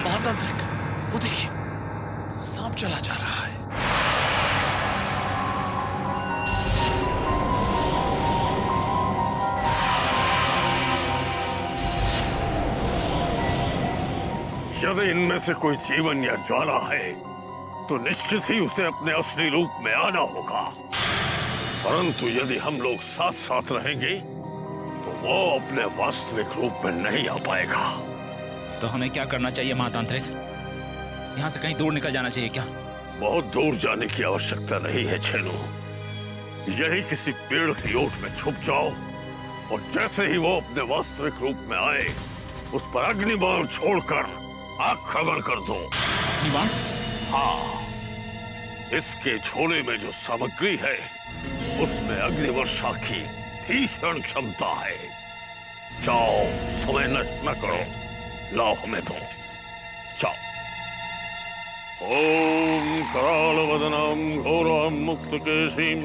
महातांत्रिक, वो देखिए सांप चला जा रहा है। यदि इनमें से कोई जीवन या ज्वाला है तो निश्चित ही उसे अपने असली रूप में आना होगा, परंतु यदि हम लोग साथ साथ रहेंगे तो वो अपने वास्तविक रूप में नहीं आ पाएगा। तो हमें क्या करना चाहिए महातांत्रिक? यहाँ से कहीं दूर निकल जाना चाहिए क्या? बहुत दूर जाने की आवश्यकता नहीं है छेनू, यही किसी पेड़ की ओट में छुप जाओ और जैसे ही वो अपने वास्तविक रूप में आए उस पर अग्निबाण छोड़कर आक्रमण कर दो। अग्निबाण? हाँ, इसके झोले में जो सामग्री है उसमें अग्निवर्षा की भीषण क्षमता है। जाओ, समय नष्ट न करो, लाओ हमें दो, जाओ। ओम कराल वदनम घोरम मुक्त केशीम।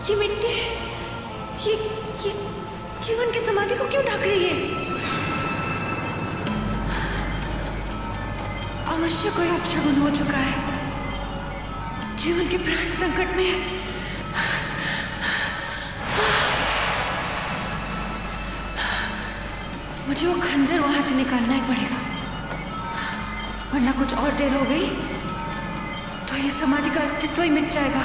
ये मिट्टी, ये जीवन की समाधि को क्यों ढक रही है? अवश्य कोई अपशगुन हो चुका है। जीवन के प्राण संकट में है। मुझे वो खंजर वहां से निकालना ही पड़ेगा। वरना कुछ और देर हो गई तो ये समाधि का अस्तित्व ही मिट जाएगा।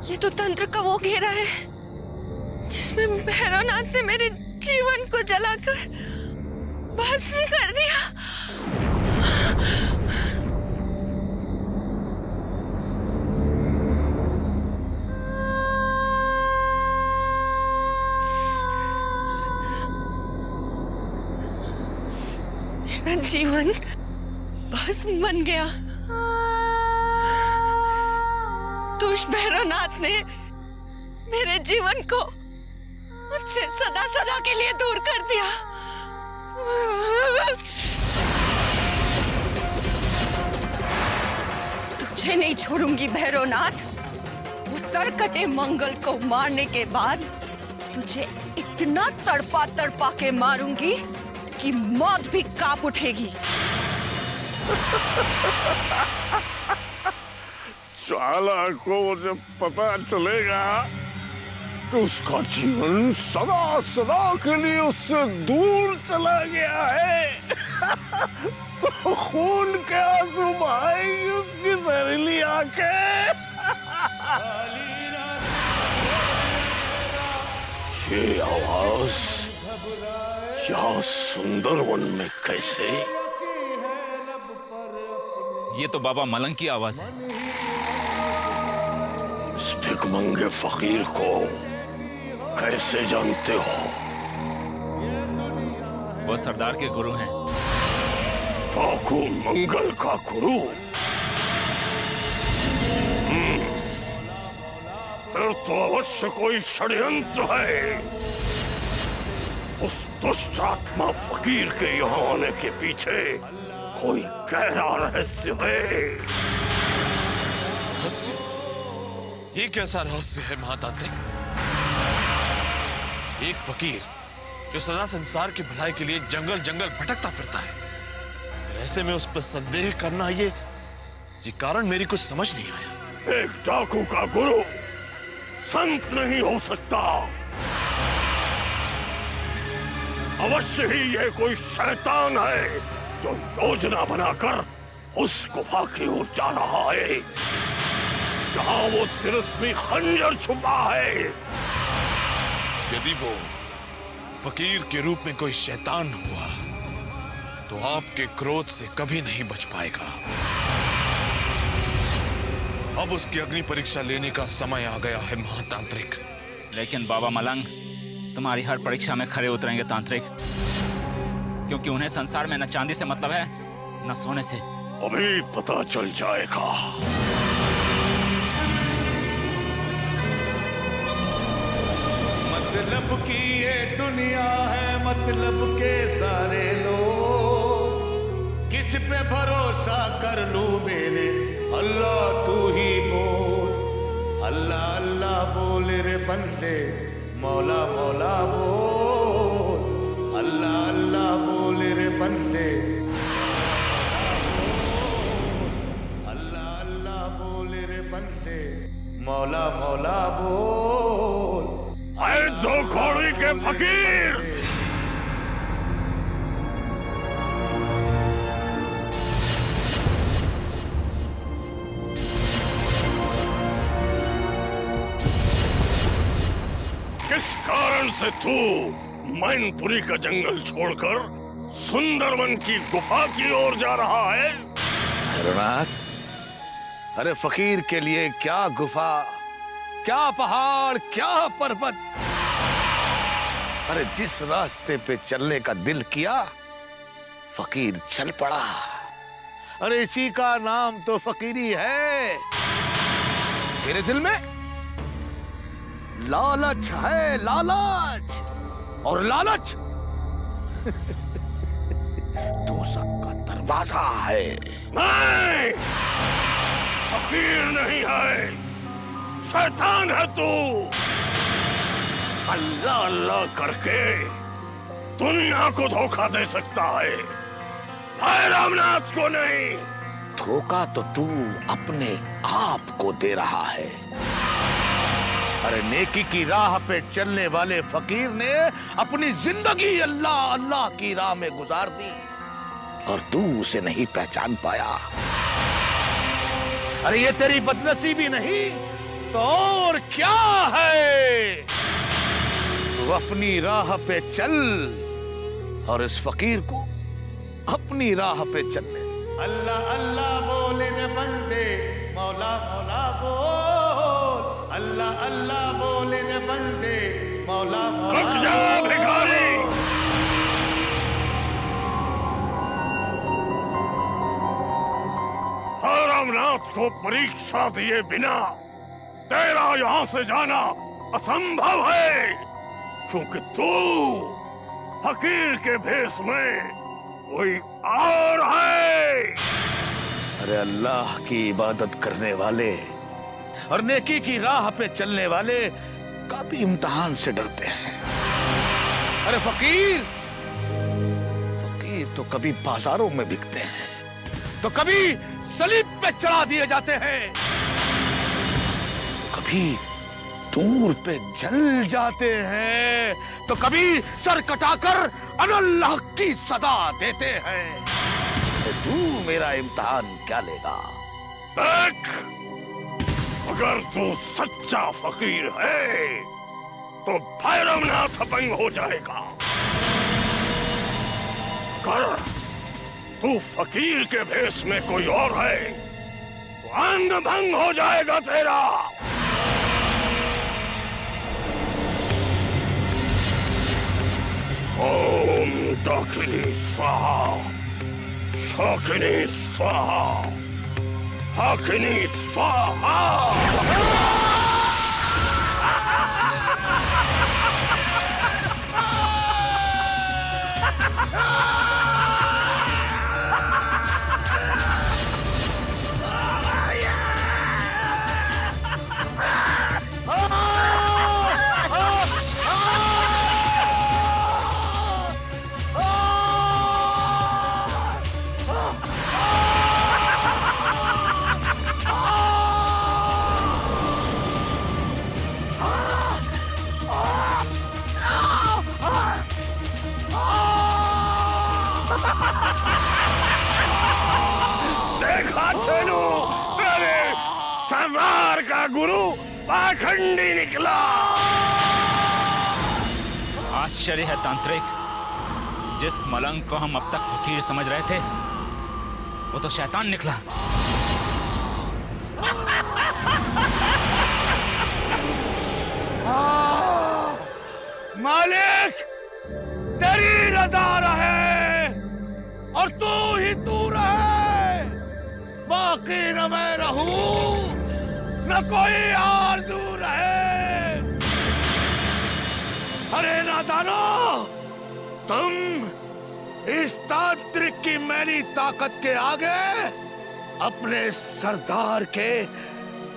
ये तो तंत्र का वो घेरा है जिसमें भैरवनाथ ने मेरे जीवन को जलाकर भस्म कर दिया। मेरा जीवन भस्म बन गया। दुष्ट भैरवनाथ ने मेरे जीवन को मुझसे सदा सदा के लिए दूर कर दिया। तुझे नहीं छोड़ूंगी भैरवनाथ। वो सरकटे मंगल को मारने के बाद तुझे इतना तड़पा तड़पा के मारूंगी कि मौत भी कांप उठेगी। ज्वाला को जब पता चलेगा कि उसका जीवन सदा सदा के लिए उससे दूर चला गया है तो खून के आंसू बहाएगी उसकी जहरीली आंखें। ये आवाज यहाँ सुंदर वन में कैसे? ये तो बाबा मलंग की आवाज है। इस भिखमंगे फकीर को कैसे जानते हो? वो सरदार के गुरु हैं। डाकू मंगल का गुरु? फिर तो अवश्य कोई षड्यंत्र है। उस दुष्ट आत्मा फकीर के यहाँ आने के पीछे कोई गहरा रहस्य है। रहस्य? ये कैसा रहस्य है महातांत्रिक? एक फकीर जो सदा संसार की भलाई के लिए जंगल जंगल भटकता फिरता है, ऐसे में उस पर संदेह करना ये कारण मेरी कुछ समझ नहीं आया। एक डाकू का गुरु संत नहीं हो सकता। अवश्य ही यह कोई शैतान है जो योजना बनाकर उस गुफा की ओर जा रहा है जहां वो तिरस्मी खंजर छुपा है। यदि वो फकीर के रूप में कोई शैतान हुआ तो आपके क्रोध से कभी नहीं बच पाएगा। अब उसकी अग्नि परीक्षा लेने का समय आ गया है महातांत्रिक। लेकिन बाबा मलंग तुम्हारी हर परीक्षा में खरे उतरेंगे तांत्रिक, क्योंकि उन्हें संसार में न चांदी से मतलब है न सोने से। अभी पता चल जाएगा। मतलब की ये दुनिया है, मतलब के सारे लोग। किस पे भरोसा कर लूं मेरे अल्लाह तू ही बोल। अल्लाह अल्लाह बोल रे बंदे, मौला मौला बोल। अल्लाह अल्लाह बोल रे बंदे, अल्लाह अल्लाह बोल रे बंदे, मौला मौला बोल। आए जोखोड़ी के फकीर, किस कारण से तू मैनपुरी का जंगल छोड़कर सुंदरवन की गुफा की ओर जा रहा है? भैरवनाथ, अरे फकीर के लिए क्या गुफा क्या पहाड़, क्या पर्वत। अरे जिस रास्ते पे चलने का दिल किया, फकीर चल पड़ा। अरे इसी का नाम तो फकीरी है। तेरे दिल में लालच है, लालच, और लालच दोज़ख का दरवाजा है। नहीं, फकीर नहीं है, शैतान है तू। अल्लाह अल्लाह करके दुनिया को धोखा दे सकता है, भाई रामनाथ को नहीं। धोखा तो तू अपने आप को दे रहा है। अरे नेकी की राह पे चलने वाले फकीर ने अपनी जिंदगी अल्लाह अल्लाह की राह में गुजार दी, और तू उसे नहीं पहचान पाया। अरे ये तेरी बदनसीबी नहीं तो और क्या है। तू अपनी राह पे चल और इस फकीर को अपनी राह पे चलने। अल्लाह अल्लाह बोले रे बंदे, मौला मौला बोल। अल्लाह अल्लाह बोले रे बंदे, मौला मौला। रुक जा भिखारी। रामनाथ को परीक्षा दिए बिना तेरा यहाँ से जाना असंभव है, क्योंकि तू फकीर के भेष में कोई और है। अरे अल्लाह की इबादत करने वाले और नेकी की राह पे चलने वाले कभी इम्तिहान से डरते हैं। अरे फकीर तो कभी बाजारों में बिकते हैं, तो कभी सलीब पे चढ़ा दिए जाते हैं, तो कभी दूर पे जल जाते हैं, तो कभी सर कटाकर अल्लाह की सदा देते हैं। तो तू मेरा इम्तिहान क्या लेगा? देख, अगर तू सच्चा फकीर है तो भैरवनाथ अपंग हो जाएगा। अगर तू फकीर के भेष में कोई और है तो अंग भंग हो जाएगा तेरा। ओम दाकिनी स्वाहा, शाकिनी स्वाहा, हाकिनी स्वाहा। देखा चलो, तेरे सरदार का गुरु पाखंडी निकला। आश्चर्य है तांत्रिक, जिस मलंग को हम अब तक फकीर समझ रहे थे वो तो शैतान निकला। मालिक तेरी रजा रहे और तू ही तू रहे, बाकी न मैं रहूं न कोई आरज़ू रहे। अरे नादानो, तुम इस तांत्रिक की मैली ताकत के आगे अपने सरदार के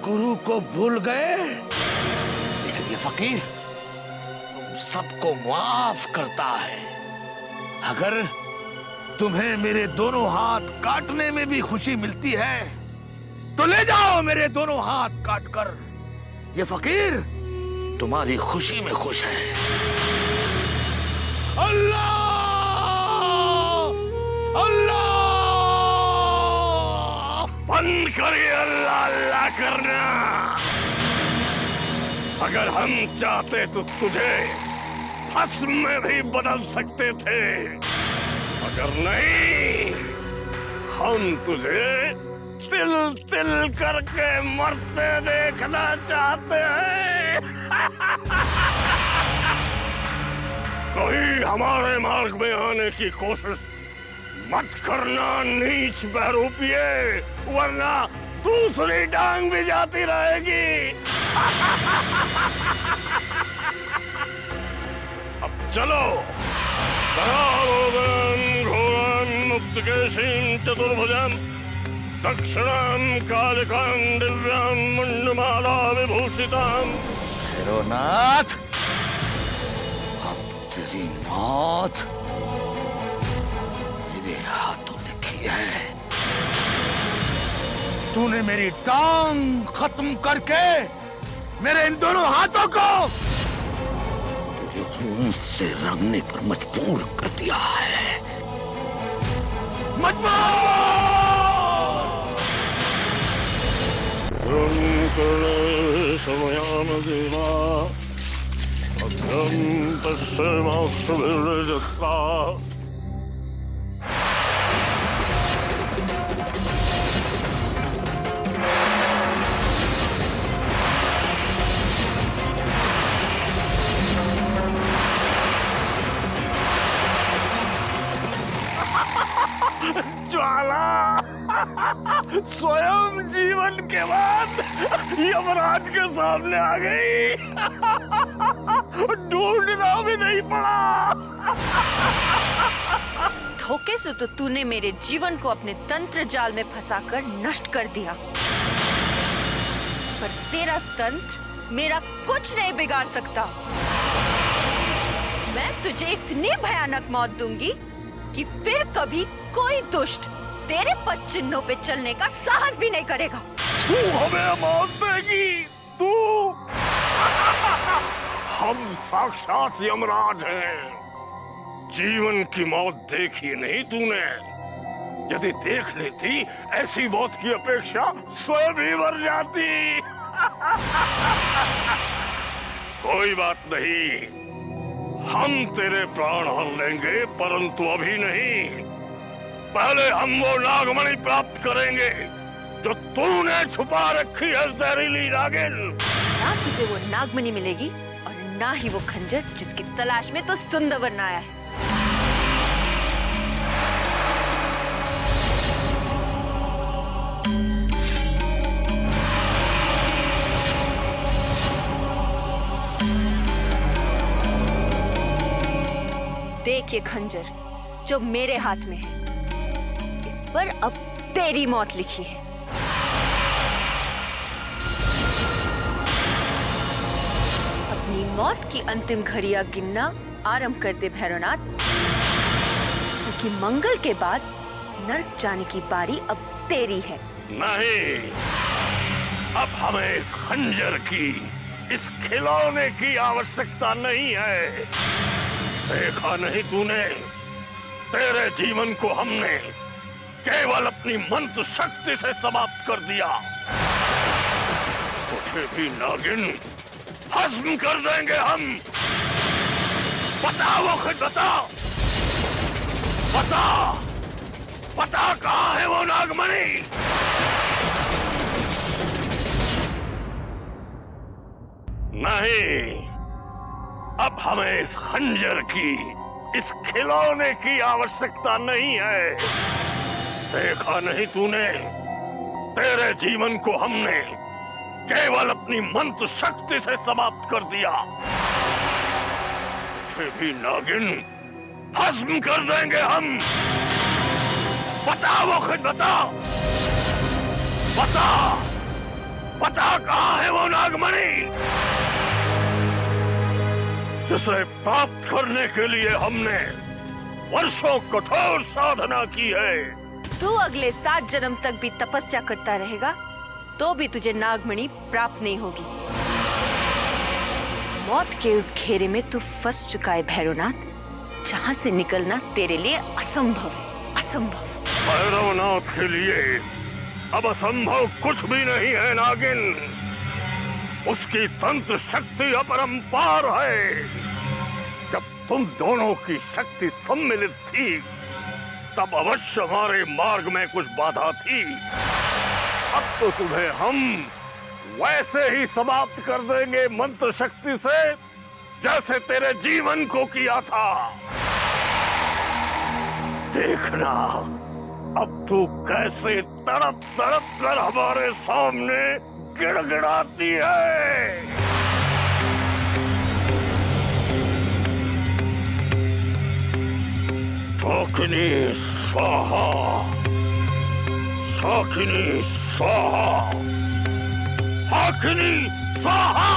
गुरु को भूल गए। लेकिन ये फकीर तुम सबको माफ करता है। अगर तुम्हें मेरे दोनों हाथ काटने में भी खुशी मिलती है तो ले जाओ मेरे दोनों हाथ काटकर। ये फकीर तुम्हारी खुशी में खुश है। अल्लाह अल्लाह। बंद करिए अल्लाह अल्लाह करना। अगर हम चाहते तो तुझे भस्म में भी बदल सकते थे, अगर नहीं हम तुझे तिल तिल करके मरते देखना चाहते हैं। कहीं हमारे मार्ग में आने की कोशिश मत करना नीच बहरूपिये, वरना दूसरी टांग भी जाती रहेगी। अब चलो। मुक्तकेशीं चतुर्भुजां दक्षिणां कालिकां दिव्यां मुंडमाला विभूषितां। भैरवनाथ, अब तेरी मौत मेरे हाथों लिखी है। तूने मेरी टांग खत्म करके मेरे इन दोनों हाथों को तेरे खून से रंगने पर मजबूर कर दिया है। ज्वाला स्वयं जीवन के बाद यमराज के सामने आ गई। ढूंढना भी नहीं पड़ा। धोखे से तो तूने मेरे जीवन को अपने तंत्र जाल में फंसाकर नष्ट कर दिया, पर तेरा तंत्र मेरा कुछ नहीं बिगाड़ सकता। मैं तुझे इतनी भयानक मौत दूंगी कि फिर कभी कोई दुष्ट तेरे पद चिन्हों पे चलने का साहस भी नहीं करेगा। तू हमें मौत देगी? तू? हम साक्षात यमराज हैं। जीवन की मौत देखी नहीं तूने? यदि देख लेती, ऐसी मौत की अपेक्षा स्वयं ही मर जाती। कोई बात नहीं, हम तेरे प्राण हर लेंगे, परंतु अभी नहीं। पहले हम वो नागमणि प्राप्त करेंगे जो तूने छुपा रखी है, जहरीली नागिन। ना तुझे वो नागमणि मिलेगी और ना ही वो खंजर जिसकी तलाश में तो सुंदरवन आया है। देख ये खंजर जो मेरे हाथ में है, इस पर अब तेरी मौत लिखी है। अपनी मौत की अंतिम घड़ियां गिनना आरंभ कर दे भैरवनाथ, क्योंकि मंगल के बाद नर्क जाने की बारी अब तेरी है। नहीं, अब हमें इस खंजर की, इस खिलौने की आवश्यकता नहीं है। देखा नहीं तूने, तेरे जीवन को हमने केवल अपनी मंत्र शक्ति से समाप्त कर दिया। तुझे भी नागिन भस्म कर देंगे हम। बता वो खुद बता, बता, बता कहाँ है वो नागमणि? नहीं, अब हमें इस खंजर की, इस खिलौने की आवश्यकता नहीं है। देखा नहीं तूने, तेरे जीवन को हमने केवल अपनी मंत्र शक्ति से समाप्त कर दिया। तुझे भी नागिन भस्म कर देंगे हम। बता वो खुद बता, बता, बता कहाँ है वो नागमणि जिसे प्राप्त करने के लिए हमने वर्षों कठोर साधना की है। तू अगले 7 जन्म तक भी तपस्या करता रहेगा तो भी तुझे नागमणि प्राप्त नहीं होगी। मौत के उस घेरे में तू फंस चुका है भैरवनाथ, जहाँ से निकलना तेरे लिए असंभव है, असंभव। भैरवनाथ के लिए अब असंभव कुछ भी नहीं है नागिन। उसकी तंत्र शक्ति अपरंपार है। जब तुम दोनों की शक्ति सम्मिलित थी, तब अवश्य हमारे मार्ग में कुछ बाधा थी, अब तो तुम्हें हम वैसे ही समाप्त कर देंगे मंत्र शक्ति से जैसे तेरे जीवन को किया था। देखना अब तू कैसे तड़प तड़प कर हमारे सामने गिड़गिड़ाती है। शाकिनी स्वाहा, शाकिनी स्वाहा, शाकिनी स्वाहा।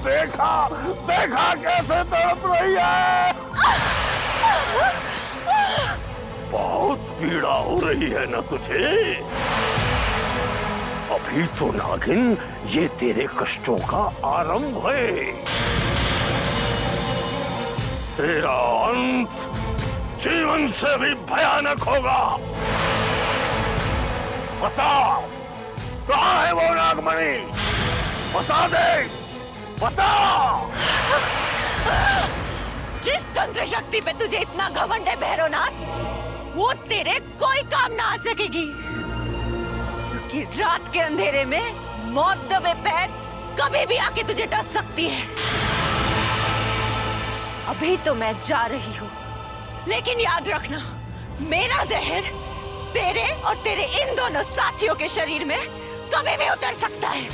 देखा देखा कैसे तड़प रही है। बहुत पीड़ा हो रही है ना तुझे? अभी तो नागिन ये तेरे कष्टों का आरंभ है। तेरा अंत जीवन से भी भयानक होगा। बता कहाँ है वो नागमणि? बता दे, बता। जिस तंत्र शक्ति पे तुझे इतना घमंड है भैरवनाथ, वो तेरे कोई काम ना आ सकेगी, क्योंकि रात के अंधेरे में मौत दबे पैर कभी भी आके तुझे डस सकती है। अभी तो मैं जा रही हूँ, लेकिन याद रखना, मेरा जहर तेरे और तेरे इन दोनों साथियों के शरीर में कभी भी उतर सकता है।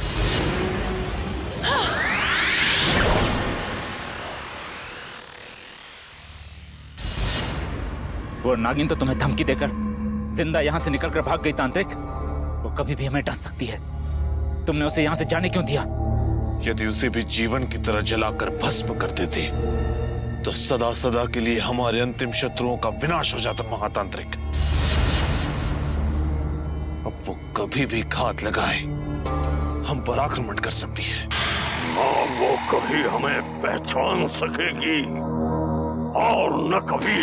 वो नागिन तो तुम्हें धमकी देकर जिंदा यहाँ से निकलकर भाग गई तांत्रिक। वो कभी भी हमें डस सकती है। तुमने उसे यहाँ से जाने क्यों दिया? यदि उसे भी जीवन की तरह जलाकर भस्म कर देते तो सदा सदा के लिए हमारे अंतिम शत्रुओं का विनाश हो जाता महातांत्रिक। अब वो कभी भी घात लगाए हम पर आक्रमण कर सकती है। वो कभी हमें पहचान सकेगी और न कभी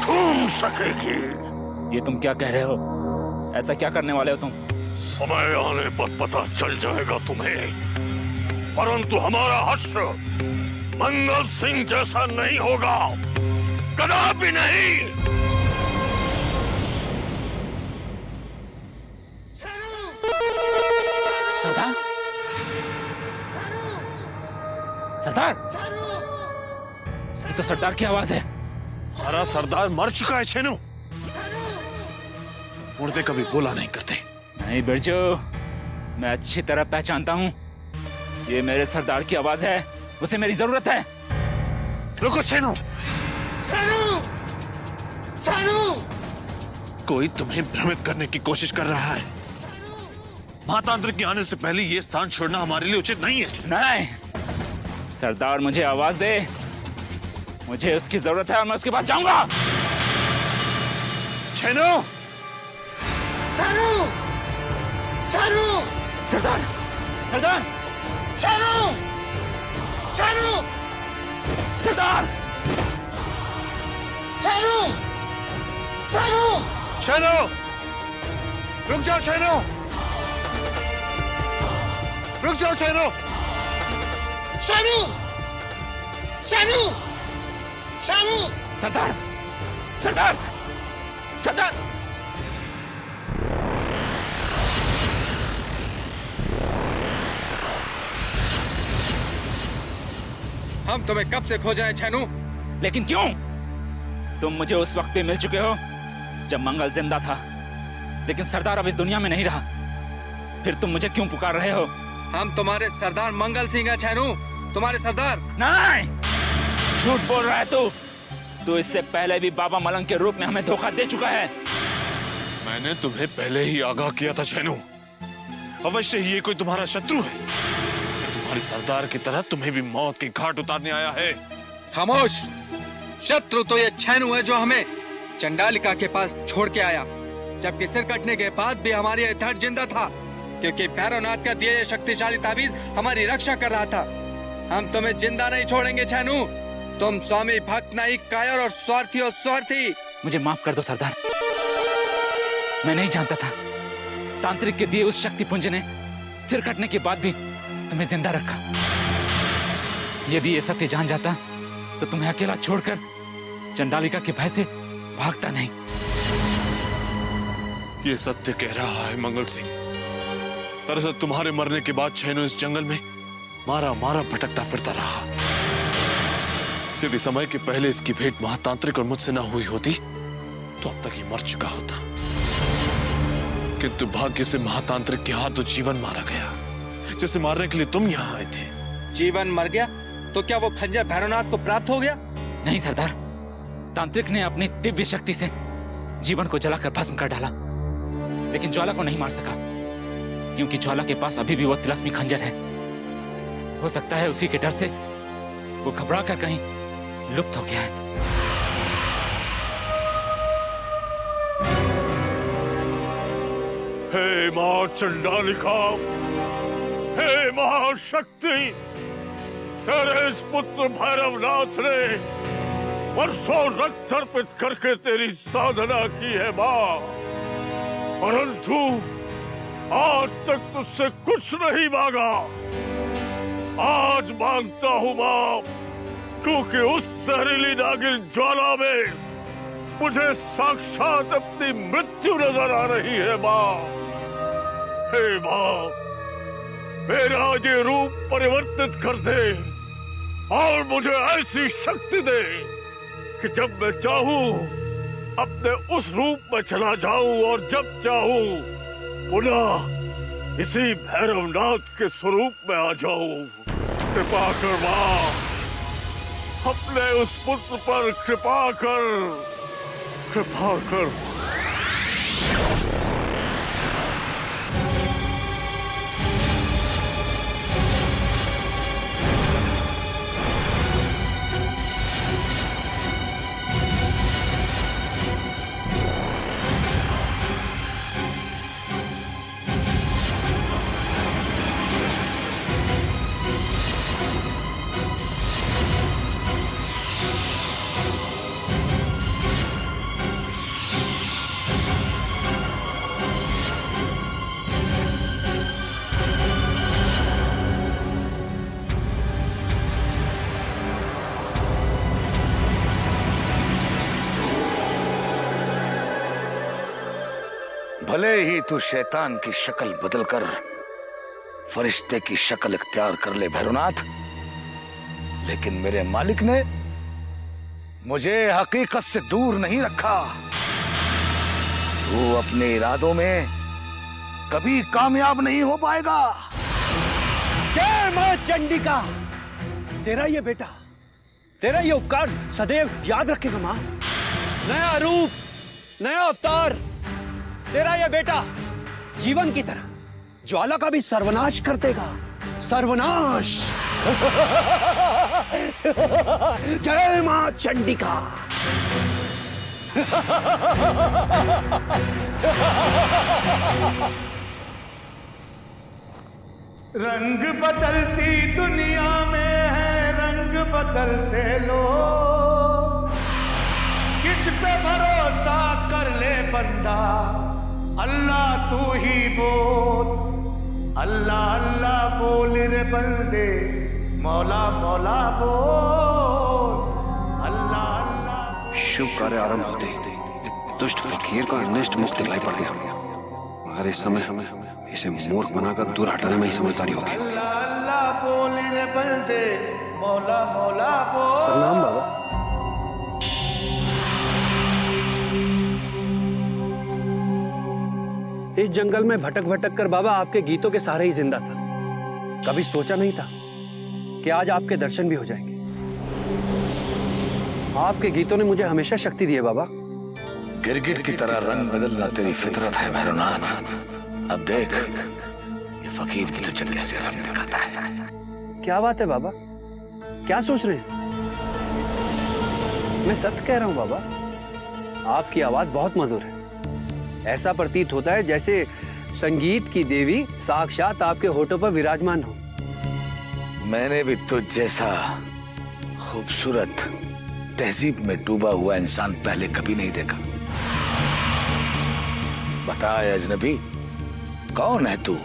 ढूंढ सकेगी। ये तुम क्या कह रहे हो? ऐसा क्या करने वाले हो तुम? समय आने पर पता चल जाएगा तुम्हें, परंतु हमारा हर्ष मंगल सिंह जैसा नहीं होगा, कदापि नहीं। सरदार, सरदार, ये तो सरदार की आवाज है। हमारा सरदार मर चुका है छेनू। मुर्दे कभी बोला नहीं करते। नहीं बिरजू, मैं अच्छी तरह पहचानता हूँ। ये मेरे सरदार की आवाज है, उसे मेरी जरूरत है। रुको छेनू। कोई तुम्हें भ्रमित करने की कोशिश कर रहा है। महातांत्रिक के आने से पहले ये स्थान छोड़ना हमारे लिए उचित नहीं है। नहीं, सरदार मुझे आवाज दे, मुझे उसकी जरूरत है और मैं उसके पास जाऊंगा। छेनू, सरदार, सरदार, सरदार, छेनू, रुक जाओ छेनू, रुक जाओ छेनू। सरदार, सरदार, सरदार। हम तुम्हें कब से खोज रहे हैं छेनू? लेकिन क्यों? तुम मुझे उस वक्त पे मिल चुके हो जब मंगल जिंदा था, लेकिन सरदार अब इस दुनिया में नहीं रहा। फिर तुम मुझे क्यों पुकार रहे हो? हम तुम्हारे सरदार मंगल सिंह हैं छेनू, तुम्हारे सरदार। नहीं, झूठ बोल रहा है तू। तू इससे पहले भी बाबा मलंग के रूप में हमें धोखा दे चुका है। मैंने तुम्हें पहले ही आगाह किया था छेनू। अवश्य ही ये कोई तुम्हारा शत्रु है, तुम्हारे सरदार की तरह तुम्हें भी मौत के घाट उतारने आया है। खामोश। शत्रु तो ये छेनू है जो हमें चंडालिका के पास छोड़ के आया, जबकि सिर कटने के बाद भी हमारी धड़ जिंदा था, क्योंकि भैरवनाथ का दिया ये शक्तिशाली ताबीज हमारी रक्षा कर रहा था। हम तुम्हें जिंदा नहीं छोड़ेंगे छेनू। तुम स्वामी भक्त नहीं, कायर और स्वार्थी और स्वार्थी। मुझे माफ कर दो सरदार, मैं नहीं जानता था तांत्रिक के दिए उस शक्ति पुंज ने सिर कटने के बाद भी तुम्हें जिंदा रखा। यदि ये सत्य जान जाता तो तुम्हें अकेला छोड़कर चंडालिका के भय से भागता नहीं। ये सत्य कह रहा है मंगल सिंह। दरअसल तुम्हारे मरने के बाद छैनु इस जंगल में मारा मारा भटकता फिरता रहा। यदि समय के पहले इसकी भेंट महातांत्रिक और मुझसे न हुई होती तो अब तक ये मर चुका होता, किंतु भाग्य से महातांत्रिक के हाथ तो जीवन मारा गया, जिसे मारने के लिए तुम यहाँ आए थे। जीवन मर गया तो क्या वो खंजर भैरवनाथ को प्राप्त हो गया? नहीं सरदार, तांत्रिक ने अपनी दिव्य शक्ति से जीवन को जलाकर भस्म कर डाला, लेकिन ज्वाला को नहीं मार सका, क्योंकि ज्वाला के पास अभी भी वो तिलस्मी खंजर है। हो सकता है उसी के डर से वो घबरा कर कहीं लुप्त हो गया है। हे मां चंडालिका, हे महाशक्ति, तेरे इस पुत्र भैरवनाथ ने वर्षों रक्त अर्पित करके तेरी साधना की है मां, परंतु आज तक तुझसे कुछ नहीं मांगा। आज मांगता हूं मां, क्योंकि उस जहरीली नागिन ज्वाला में मुझे साक्षात अपनी मृत्यु नजर आ रही है मां। हे मां, मेरा ये रूप परिवर्तित कर दे और मुझे ऐसी शक्ति दे कि जब मैं चाहूं अपने उस रूप में चला जाऊं और जब चाहूं पुनः इसी भैरवनाथ के स्वरूप में आ जाऊं। कृपा कर मां, अपने उस पुत्र पर कृपा कर, कृपा कर। भले ही तू शैतान की शक्ल बदलकर फरिश्ते की शक्ल इख्तियार कर ले भैरवनाथ, लेकिन मेरे मालिक ने मुझे हकीकत से दूर नहीं रखा। तू अपने इरादों में कभी कामयाब नहीं हो पाएगा। जय मां चंडिका, तेरा ये बेटा, तेरा ये उपकार सदैव याद रखेगा मां। नया रूप, नया अवतार, तेरा ये बेटा जीवन की तरह ज्वाला का भी सर्वनाश कर देगा। सर्वनाश। जय मां चंडिका। रंग बदलती दुनिया में है रंग बदलते लोग, किस पे भरोसा कर ले बंदा, अल्लाह तू ही बोल, अल्लाह अल्लाह बोल रे बंदे, मौला मौला बोल, अल्लाह अल्लाह। शुभ कार्य आरंभ होते ही दुष्ट फकीर को अनिष्ट मुक्त दिलाई पड़ गया, मगर इस समय हमें इसे मूर्ख बनाकर दूर हटाने में ही समझदारी होगी। अल्लाह अल्लाह बोल रे बंदे, मौला मौला बोल। प्रणाम बाबा। इस जंगल में भटक भटक कर बाबा आपके गीतों के सहारे ही जिंदा था। कभी सोचा नहीं था कि आज आपके दर्शन भी हो जाएंगे। आपके गीतों ने मुझे हमेशा शक्ति दी है बाबा। गिरगिट की तरह रंग बदलना तेरी फितरत है भैरवनाथ। अब देख ये फकीर भी तुझे कैसे रंग दिखाता है। क्या बात है बाबा, क्या सोच रहे हैं? मैं सत्य कह रहा हूं बाबा, आपकी आवाज बहुत मधुर है। ऐसा प्रतीत होता है जैसे संगीत की देवी साक्षात आपके होठों पर विराजमान हो। मैंने भी तुझ जैसा खूबसूरत तहजीब में डूबा हुआ इंसान पहले कभी नहीं देखा। बता अजनबी, कौन है तू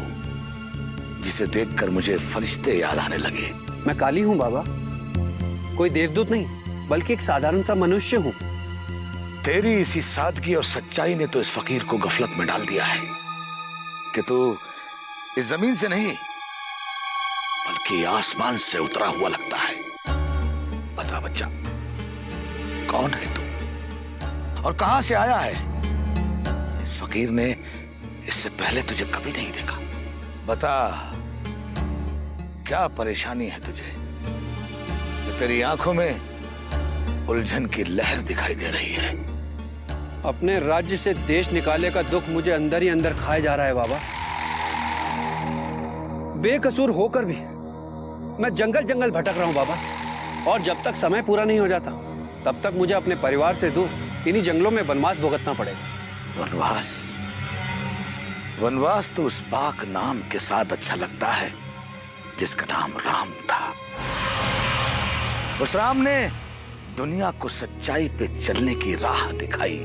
जिसे देखकर मुझे फरिश्ते याद आने लगे? मैं काली हूं बाबा, कोई देवदूत नहीं, बल्कि एक साधारण सा मनुष्य हूँ। तेरी इसी सादगी और सच्चाई ने तो इस फकीर को गफलत में डाल दिया है कि तू इस जमीन से नहीं बल्कि आसमान से उतरा हुआ लगता है। बता बच्चा, कौन है तू और कहां से आया है? इस फकीर ने इससे पहले तुझे कभी नहीं देखा। बता, क्या परेशानी है तुझे जो तेरी आंखों में उलझन की लहर दिखाई दे रही है? अपने राज्य से देश निकाले का दुख मुझे अंदर ही अंदर खाए जा रहा है बाबा। बेकसूर होकर भी मैं जंगल जंगल भटक रहा हूं बाबा, और जब तक समय पूरा नहीं हो जाता तब तक मुझे अपने परिवार से दूर इन्हीं जंगलों में वनवास भुगतना पड़ेगा। वनवास? वनवास तो उस पाक नाम के साथ अच्छा लगता है जिसका नाम राम था। उस राम ने दुनिया को सच्चाई पे चलने की राह दिखाई।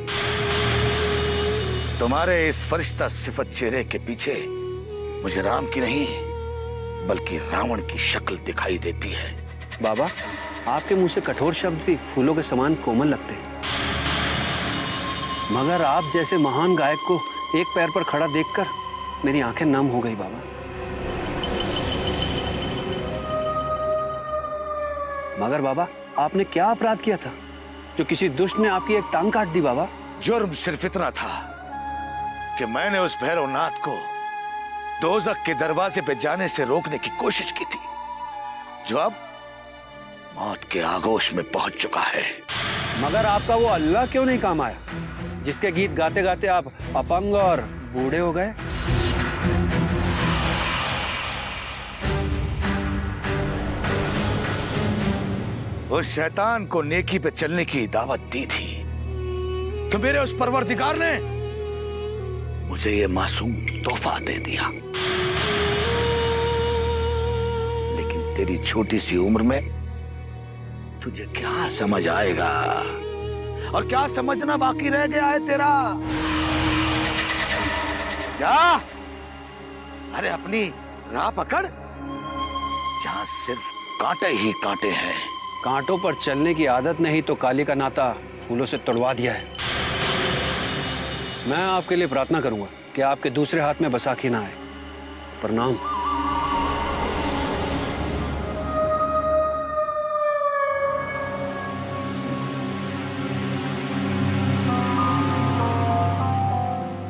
तुम्हारे इस फरिश्ता सिफत चेहरे के पीछे मुझे राम की नहीं बल्कि रावण की शक्ल दिखाई देती है। बाबा, आपके मुंह से कठोर शब्द भी फूलों के समान कोमल लगते हैं, मगर आप जैसे महान गायक को एक पैर पर खड़ा देखकर मेरी आंखें नम हो गई बाबा। मगर बाबा, आपने क्या अपराध किया था जो किसी दुष्ट ने आपकी एक टांग काट दी बाबा? जुर्म सिर्फ इतना था कि मैंने उस भैरवनाथ को दोज़ख के दरवाजे पे जाने से रोकने की कोशिश की थी, जो अब मौत के आगोश में पहुंच चुका है। मगर आपका वो अल्लाह क्यों नहीं काम आया जिसके गीत गाते गाते आप अपंग और बूढ़े हो गए? उस शैतान को नेकी पे चलने की दावत दी थी तो मेरे उस परवरदिगार ने मुझे ये मासूम तोहफा दे दिया। लेकिन तेरी छोटी सी उम्र में तुझे क्या समझ आएगा और क्या समझना बाकी रह गया है तेरा? क्या? अरे अपनी राह पकड़ जहां सिर्फ कांटे ही कांटे हैं। कांटों पर चलने की आदत ने ही तो काली का नाता फूलों से तोड़वा दिया है। मैं आपके लिए प्रार्थना करूंगा कि आपके दूसरे हाथ में बैसाखी ना आए। प्रणाम।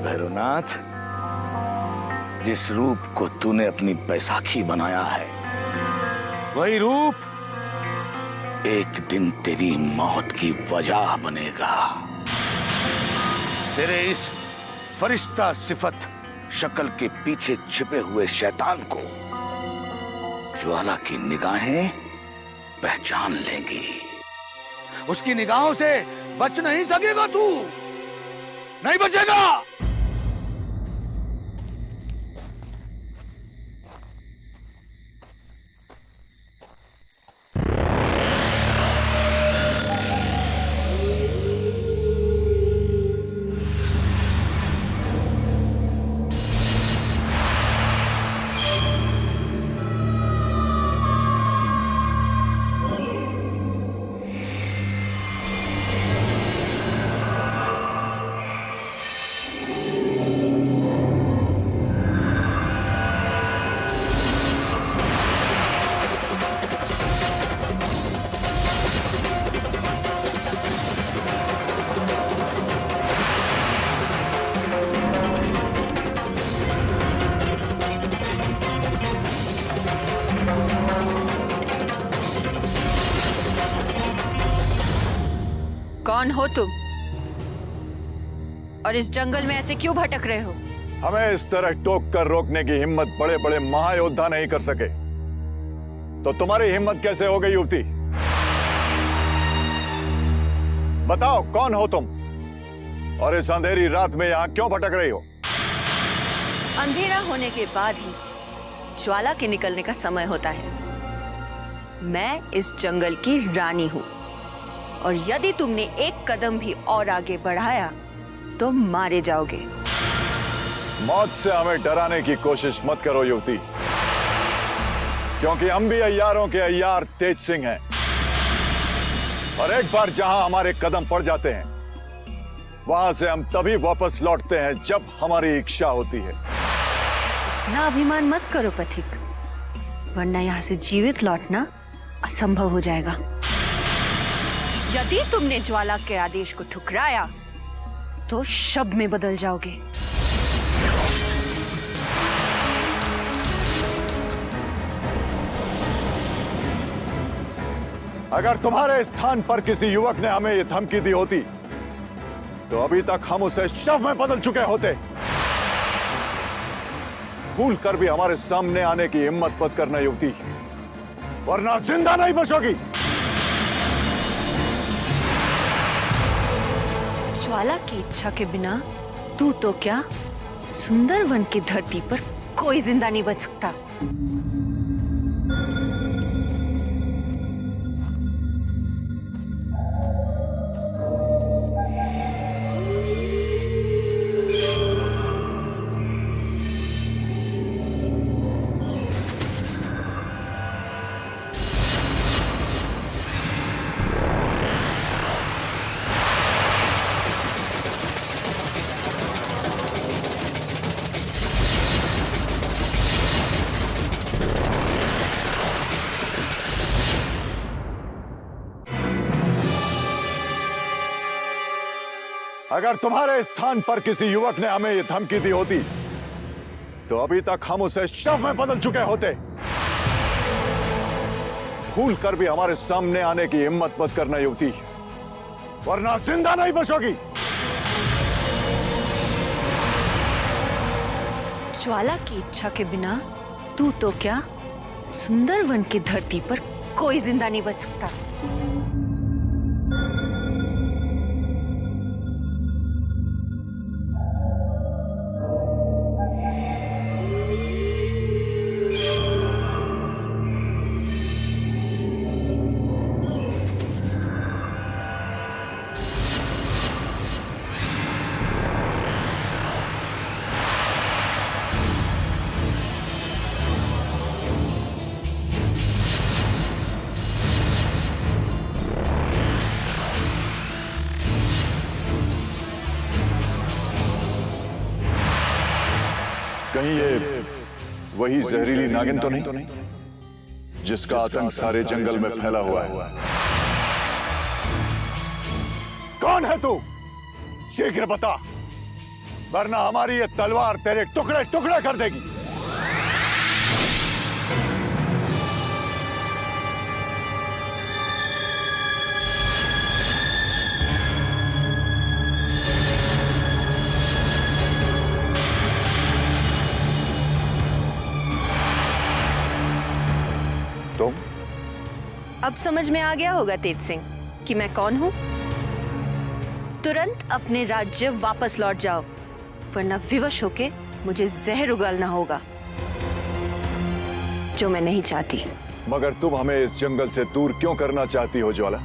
भैरवनाथ, जिस रूप को तूने अपनी बैसाखी बनाया है वही रूप एक दिन तेरी मौत की वजह बनेगा। तेरे इस फरिश्ता सिफत शक्ल के पीछे छिपे हुए शैतान को ज्वाला की निगाहें पहचान लेंगी। उसकी निगाहों से बच नहीं सकेगा तू, नहीं बचेगा। कौन हो तुम और इस जंगल में ऐसे क्यों भटक रहे हो? हमें इस तरह टोक कर रोकने की हिम्मत बड़े बड़े महायोद्धा नहीं कर सके, तो तुम्हारी हिम्मत कैसे हो गई युवती? बताओ, कौन हो तुम और इस अंधेरी रात में यहां क्यों भटक रही हो? अंधेरा होने के बाद ही ज्वाला के निकलने का समय होता है। मैं इस जंगल की रानी हूं और यदि तुमने एक कदम भी और आगे बढ़ाया तो मारे जाओगे। मौत से हमें डराने की कोशिश मत करो युवती, क्योंकि हम भी अय्यारों के अय्यार तेज सिंह हैं। और एक बार जहां हमारे कदम पड़ जाते हैं वहां से हम तभी वापस लौटते हैं जब हमारी इच्छा होती है। ना अभिमान मत करो पथिक, वरना यहाँ से जीवित लौटना असंभव हो जाएगा। यदि तुमने ज्वाला के आदेश को ठुकराया तो शब में बदल जाओगे। अगर तुम्हारे स्थान पर किसी युवक ने हमें ये धमकी दी होती तो अभी तक हम उसे शव में बदल चुके होते। भूल कर भी हमारे सामने आने की हिम्मत मत करना युवती, वरना जिंदा नहीं बचोगी। ज्वाला की इच्छा के बिना तू तो क्या, सुंदर वन की धरती पर कोई जिंदा नहीं बच सकता। अगर तुम्हारे स्थान पर किसी युवक ने हमें यह धमकी दी होती तो अभी तक हम उसे शव में बदल चुके होते। भूल कर भी हमारे सामने आने की हिम्मत मत करना युवती, वरना जिंदा नहीं बचोगी। ज्वाला की इच्छा के बिना तू तो क्या, सुंदर वन की धरती पर कोई जिंदा नहीं बच सकता। कहीं ये वही जहरीली नागिन तो नहीं जिसका आतंक सारे जंगल में फैला हुआ है? कौन है तू? शीघ्र बता, वरना हमारी ये तलवार तेरे टुकड़े टुकड़े कर देगी। अब समझ में आ गया होगा तेज सिंह कि मैं कौन हूं। तुरंत अपने राज्य वापस लौट जाओ, वरना विवश होके मुझे जहर उगलना होगा, जो मैं नहीं चाहती। मगर तुम हमें इस जंगल से दूर क्यों करना चाहती हो ज्वाला?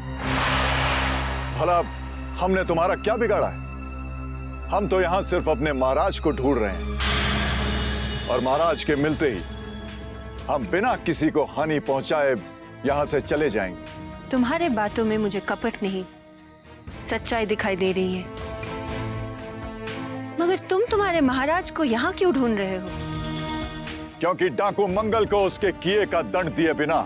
भला हमने तुम्हारा क्या बिगाड़ा है? हम तो यहां सिर्फ अपने महाराज को ढूंढ रहे हैं, और महाराज के मिलते ही हम बिना किसी को हानि पहुंचाए यहां से चले जाएंगे। तुम्हारे बातों में मुझे कपट नहीं, सच्चाई दिखाई दे रही है। मगर तुम तुम्हारे महाराज को यहां क्यों ढूंढ रहे हो? क्योंकि डाकू मंगल को उसके किए का दंड दिए बिना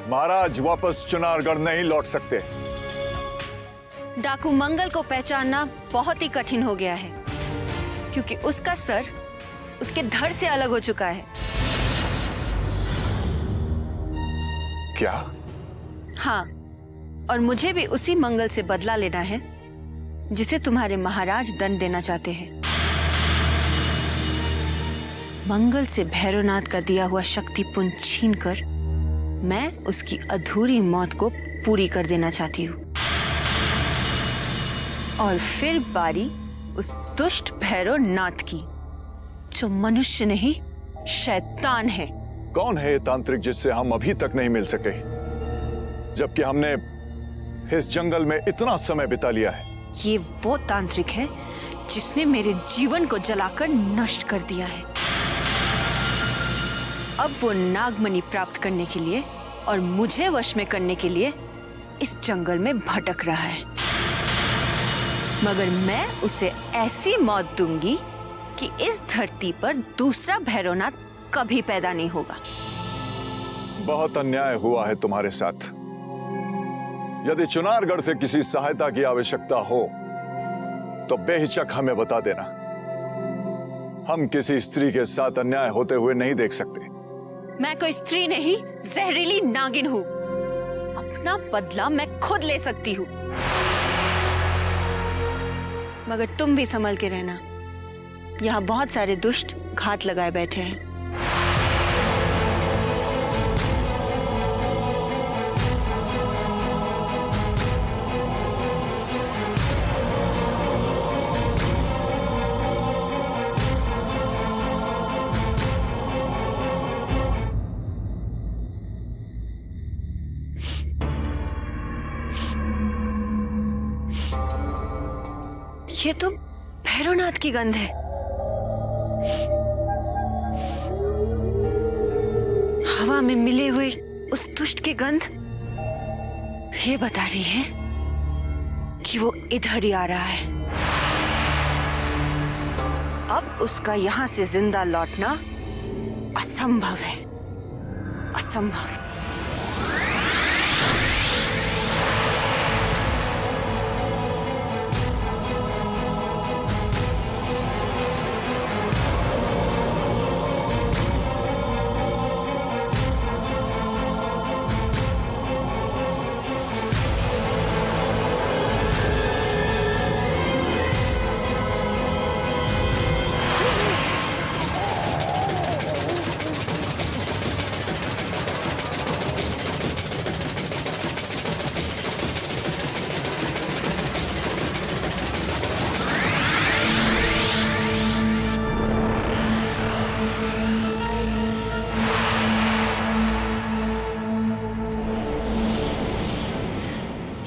महाराज वापस चुनारगढ़ नहीं लौट सकते। डाकू मंगल को पहचानना बहुत ही कठिन हो गया है, क्योंकि उसका सर उसके धड़ से अलग हो चुका है। क्या? हाँ, और मुझे भी उसी मंगल से बदला लेना है जिसे तुम्हारे महाराज दंड देना चाहते हैं। मंगल से भैरवनाथ का दिया हुआ शक्तिपुंज छीनकर मैं उसकी अधूरी मौत को पूरी कर देना चाहती हूँ, और फिर बारी उस दुष्ट भैरवनाथ की, जो मनुष्य नहीं शैतान है। कौन है ये तांत्रिक जिससे हम अभी तक नहीं मिल सके, जबकि हमने इस जंगल में इतना समय बिता लिया है? ये वो तांत्रिक है जिसने मेरे जीवन को जलाकर नष्ट कर दिया है। अब वो नागमणि प्राप्त करने के लिए और मुझे वश में करने के लिए इस जंगल में भटक रहा है, मगर मैं उसे ऐसी मौत दूंगी कि इस धरती पर दूसरा भैरवनाथ कभी पैदा नहीं होगा। बहुत अन्याय हुआ है तुम्हारे साथ। यदि चुनारगढ़ से किसी सहायता की आवश्यकता हो तो बेहिचक हमें बता देना। हम किसी स्त्री के साथ अन्याय होते हुए नहीं देख सकते। मैं कोई स्त्री नहीं, जहरीली नागिन हूँ। अपना बदला मैं खुद ले सकती हूँ, मगर तुम भी संभल के रहना। यहाँ बहुत सारे दुष्ट घात लगाए बैठे हैं। ये तो भैरवनाथ की गंध है। हवा में मिले हुए उस दुष्ट की गंध ये बता रही है कि वो इधर ही आ रहा है। अब उसका यहां से जिंदा लौटना असंभव है, असंभव।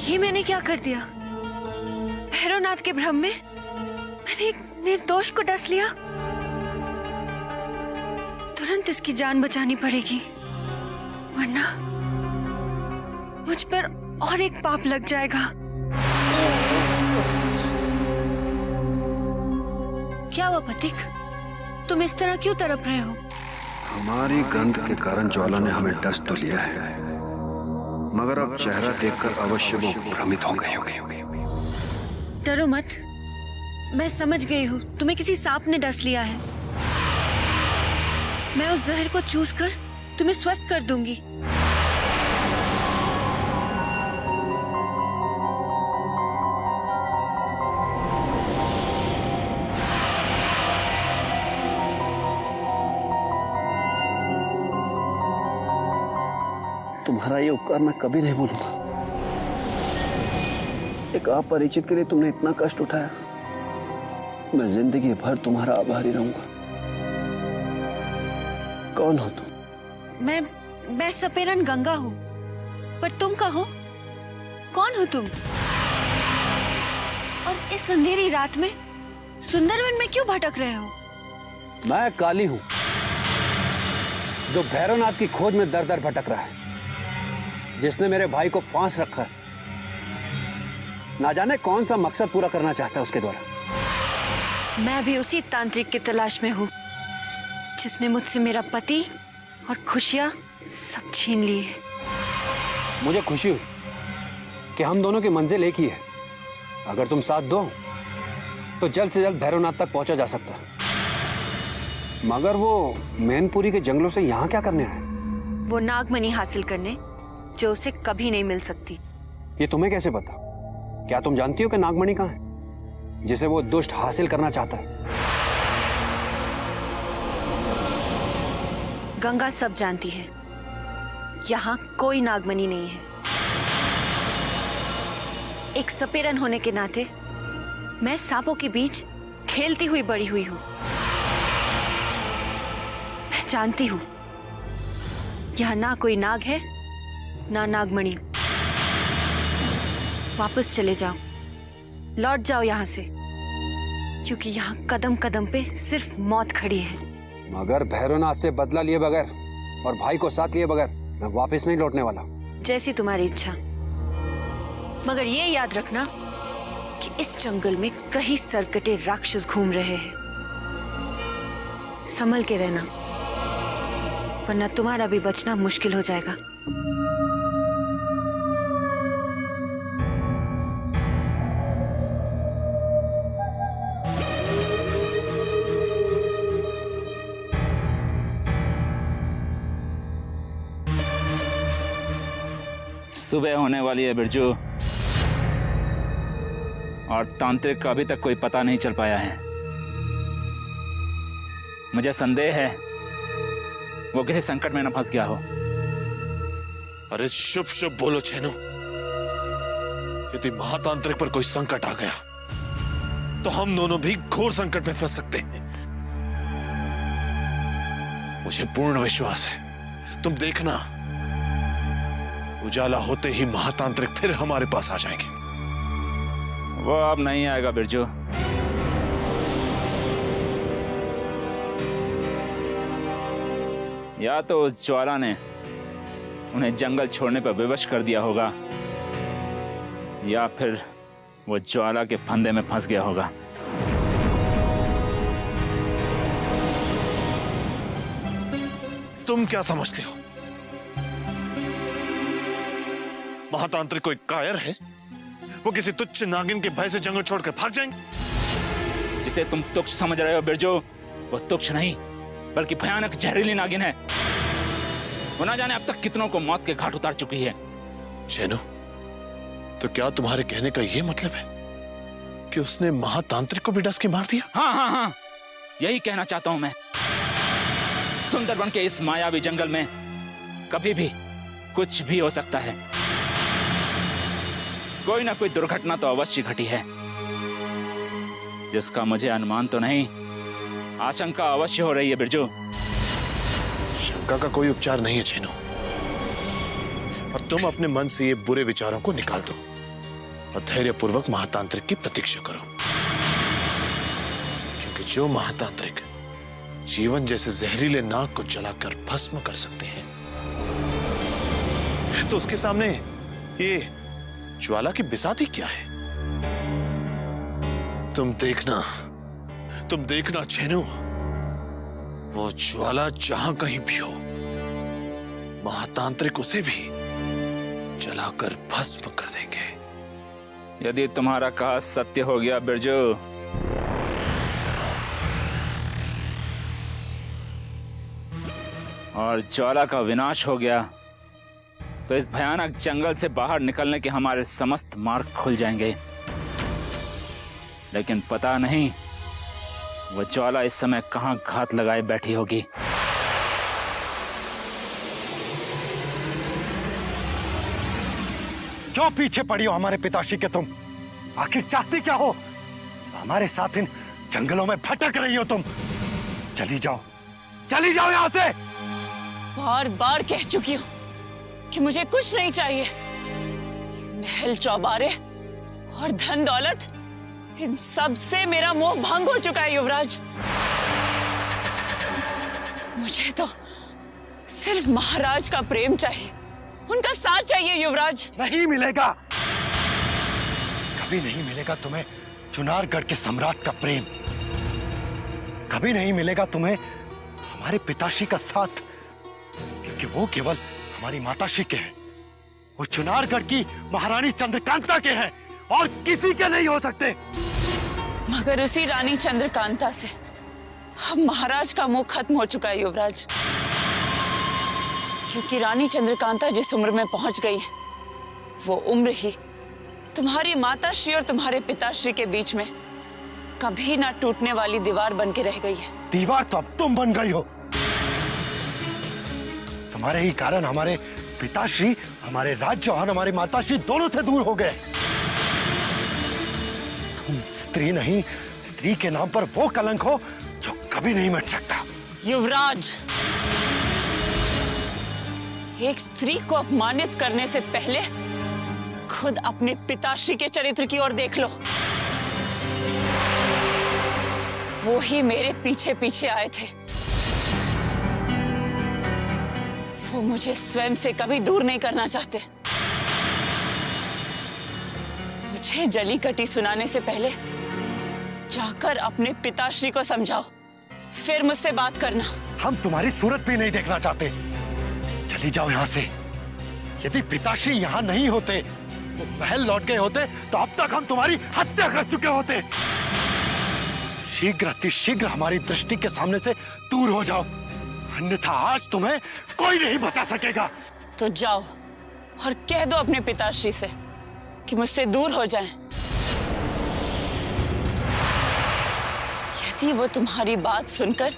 ये मैंने क्या कर दिया? भैरवनाथ के भ्रम में मैंने एक निर्दोष को डस लिया। तुरंत इसकी जान बचानी पड़ेगी, वरना मुझ पर और एक पाप लग जाएगा। क्या हुआ पथिक, तुम इस तरह क्यों तड़प रहे हो? हमारी गंध के कारण ज्वाला ने हमें डस तो लिया है, मगर अब चेहरा देखकर अवश्य वो भ्रमित हो गई होगी। डरो मत, मैं समझ गई हूँ तुम्हें किसी सांप ने डस लिया है। मैं उस जहर को चूस कर तुम्हें स्वस्थ कर दूंगी। तुम्हारा ये उपकार मैं कभी नहीं भूलूंगा। एक अपरिचित के लिए तुमने इतना कष्ट उठाया, मैं जिंदगी भर तुम्हारा आभारी रहूंगा। कौन हो तुम? मैं सपेरन गंगा हूँ, पर तुम कहो कौन हो तुम? और इस अंधेरी रात में सुंदरवन में क्यों भटक रहे हो? मैं काली हूँ, जो भैरवनाथ की खोज में दर दर भटक रहा है, जिसने मेरे भाई को फांस रखा। ना जाने कौन सा मकसद पूरा करना चाहता है उसके द्वारा। मैं भी उसी तांत्रिक की तलाश में हूँ जिसने मुझसे मेरा पति और खुशियां सब छीन ली है। मुझे खुशी हुई कि हम दोनों की मंजिल एक ही है। अगर तुम साथ दो तो जल्द से जल्द भैरवनाथ तक पहुंचा जा सकता है। मगर वो मैनपुरी के जंगलों से यहाँ क्या करने आए? वो नागमणि हासिल करने जो उसे कभी नहीं मिल सकती। ये तुम्हें कैसे पता? क्या तुम जानती हो कि नागमणि कहाँ है जिसे वो दुष्ट हासिल करना चाहता है? गंगा सब जानती है, यहाँ कोई नागमणि नहीं है। एक सपेरन होने के नाते मैं सांपों के बीच खेलती हुई बड़ी हुई हूँ। मैं जानती हूँ यहाँ ना कोई नाग है ना नागमणि। वापस चले जाओ, लौट जाओ यहाँ से, क्योंकि यहाँ कदम कदम पे सिर्फ मौत खड़ी है। मगर भैरवनाथ से बदला लिए बगैर और भाई को साथ लिए बगैर मैं वापस नहीं लौटने वाला। जैसी तुम्हारी इच्छा। मगर ये याद रखना कि इस जंगल में कई सरकटे राक्षस घूम रहे हैं। संभल के रहना, वरना तुम्हारा भी बचना मुश्किल हो जाएगा। सुबह होने वाली है बिरजू, और तांत्रिक का अभी तक कोई पता नहीं चल पाया है। मुझे संदेह है वो किसी संकट में न फंस गया हो। अरे शुभ शुभ बोलो छेनो। यदि महातांत्रिक पर कोई संकट आ गया तो हम दोनों भी घोर संकट में फंस सकते हैं। मुझे पूर्ण विश्वास है, तुम देखना, उजाला होते ही महातांत्रिक फिर हमारे पास आ जाएंगे। वो अब नहीं आएगा बिरजू। या तो उस ज्वाला ने उन्हें जंगल छोड़ने पर विवश कर दिया होगा, या फिर वो ज्वाला के फंदे में फंस गया होगा। तुम क्या समझते हो? महातांत्रिक कोई कायर है? वो किसी तुच्छ नागिन के भय से जंगल छोड़कर भाग जाएंगे? जिसे तुम तुच्छ समझ रहे हो बिरजू, वो तुच्छ नहीं बल्कि भयानक जहरीली नागिन है। वो ना जाने अब तक कितनों को मौत के घाट उतार चुकी है। चैनो, तो क्या तुम्हारे कहने का ये मतलब है कि उसने महातांत्रिक को भी डस के मार दिया? हाँ हाँ हाँ, यही कहना चाहता हूं मैं। सुंदरबन के इस मायावी जंगल में कभी भी कुछ भी हो सकता है। कोई ना कोई दुर्घटना तो अवश्य घटी है, जिसका मुझे अनुमान तो नहीं, आशंका अवश्य हो रही है बिरजू। शंका का कोई उपचार नहीं है छेनो, और तुम अपने मन से ये बुरे विचारों को निकाल दो और धैर्यपूर्वक महातांत्रिक की प्रतीक्षा करो। क्योंकि जो महातांत्रिक जीवन जैसे जहरीले नाग को जलाकर भस्म कर सकते हैं, तो उसके सामने ये ज्वाला की बिसाती क्या है? तुम देखना छेनो, वो ज्वाला जहां कहीं भी हो, महातांत्रिक उसे भी जलाकर भस्म कर देंगे। यदि तुम्हारा कहा सत्य हो गया बिरजू, और ज्वाला का विनाश हो गया, तो इस भयानक जंगल से बाहर निकलने के हमारे समस्त मार्ग खुल जाएंगे। लेकिन पता नहीं वो ज्वाला इस समय कहां घात लगाए बैठी होगी। क्यों पीछे पड़ी हो हमारे पिताश्री के तुम? आखिर चाहती क्या हो? हमारे साथ इन जंगलों में भटक रही हो तुम? चली जाओ यहां से। बार बार कह चुकी हूं कि मुझे कुछ नहीं चाहिए। महल, चौबारे और धन दौलत, इन सब से मेरा मोह भंग हो चुका है युवराज। मुझे तो सिर्फ महाराज का प्रेम चाहिए, उनका साथ चाहिए युवराज। नहीं मिलेगा, कभी नहीं मिलेगा तुम्हें चुनारगढ़ के सम्राट का प्रेम। कभी नहीं मिलेगा तुम्हें हमारे पिताश्री का साथ, क्योंकि वो केवल हमारी माताश्री के हैं। वो चुनारगढ़ की महारानी चंद्रकांता के हैं और किसी के नहीं हो सकते। मगर उसी रानी चंद्रकांता से अब महाराज का मोह खत्म हो चुका है युवराज, क्योंकि रानी चंद्रकांता जिस उम्र में पहुंच गई है, वो उम्र ही तुम्हारी माताश्री और तुम्हारे पिताश्री के बीच में कभी ना टूटने वाली दीवार बन के रह गई है। दीवार तो अब तुम बन गई हो। तुम्हारे ही कारण हमारे पिताश्री, हमारे राज्य और हमारी माताश्री दोनों से दूर हो गए। तुम स्त्री नहीं, स्त्री के नाम पर वो कलंक हो जो कभी नहीं मिट सकता। युवराज, एक स्त्री को अपमानित करने से पहले खुद अपने पिताश्री के चरित्र की ओर देख लो। वो ही मेरे पीछे पीछे आए थे। वो मुझे स्वयं से कभी दूर नहीं करना चाहते। मुझे जली कटी सुनाने से पहले जाकर अपने पिताश्री को समझाओ, फिर मुझसे बात करना। हम तुम्हारी सूरत भी नहीं देखना चाहते। चली जाओ यहाँ से। यदि पिताश्री यहाँ नहीं होते, वो महल लौट गए होते, तो अब तक हम तुम्हारी हत्या कर चुके होते। शीघ्र अतिशीघ्र हमारी दृष्टि के सामने से दूर हो जाओ, अन्यथा आज तुम्हें कोई नहीं बचा सकेगा। तो जाओ और कह दो अपने पिताश्री से कि मुझसे दूर हो जाएं। यदि वो तुम्हारी बात सुनकर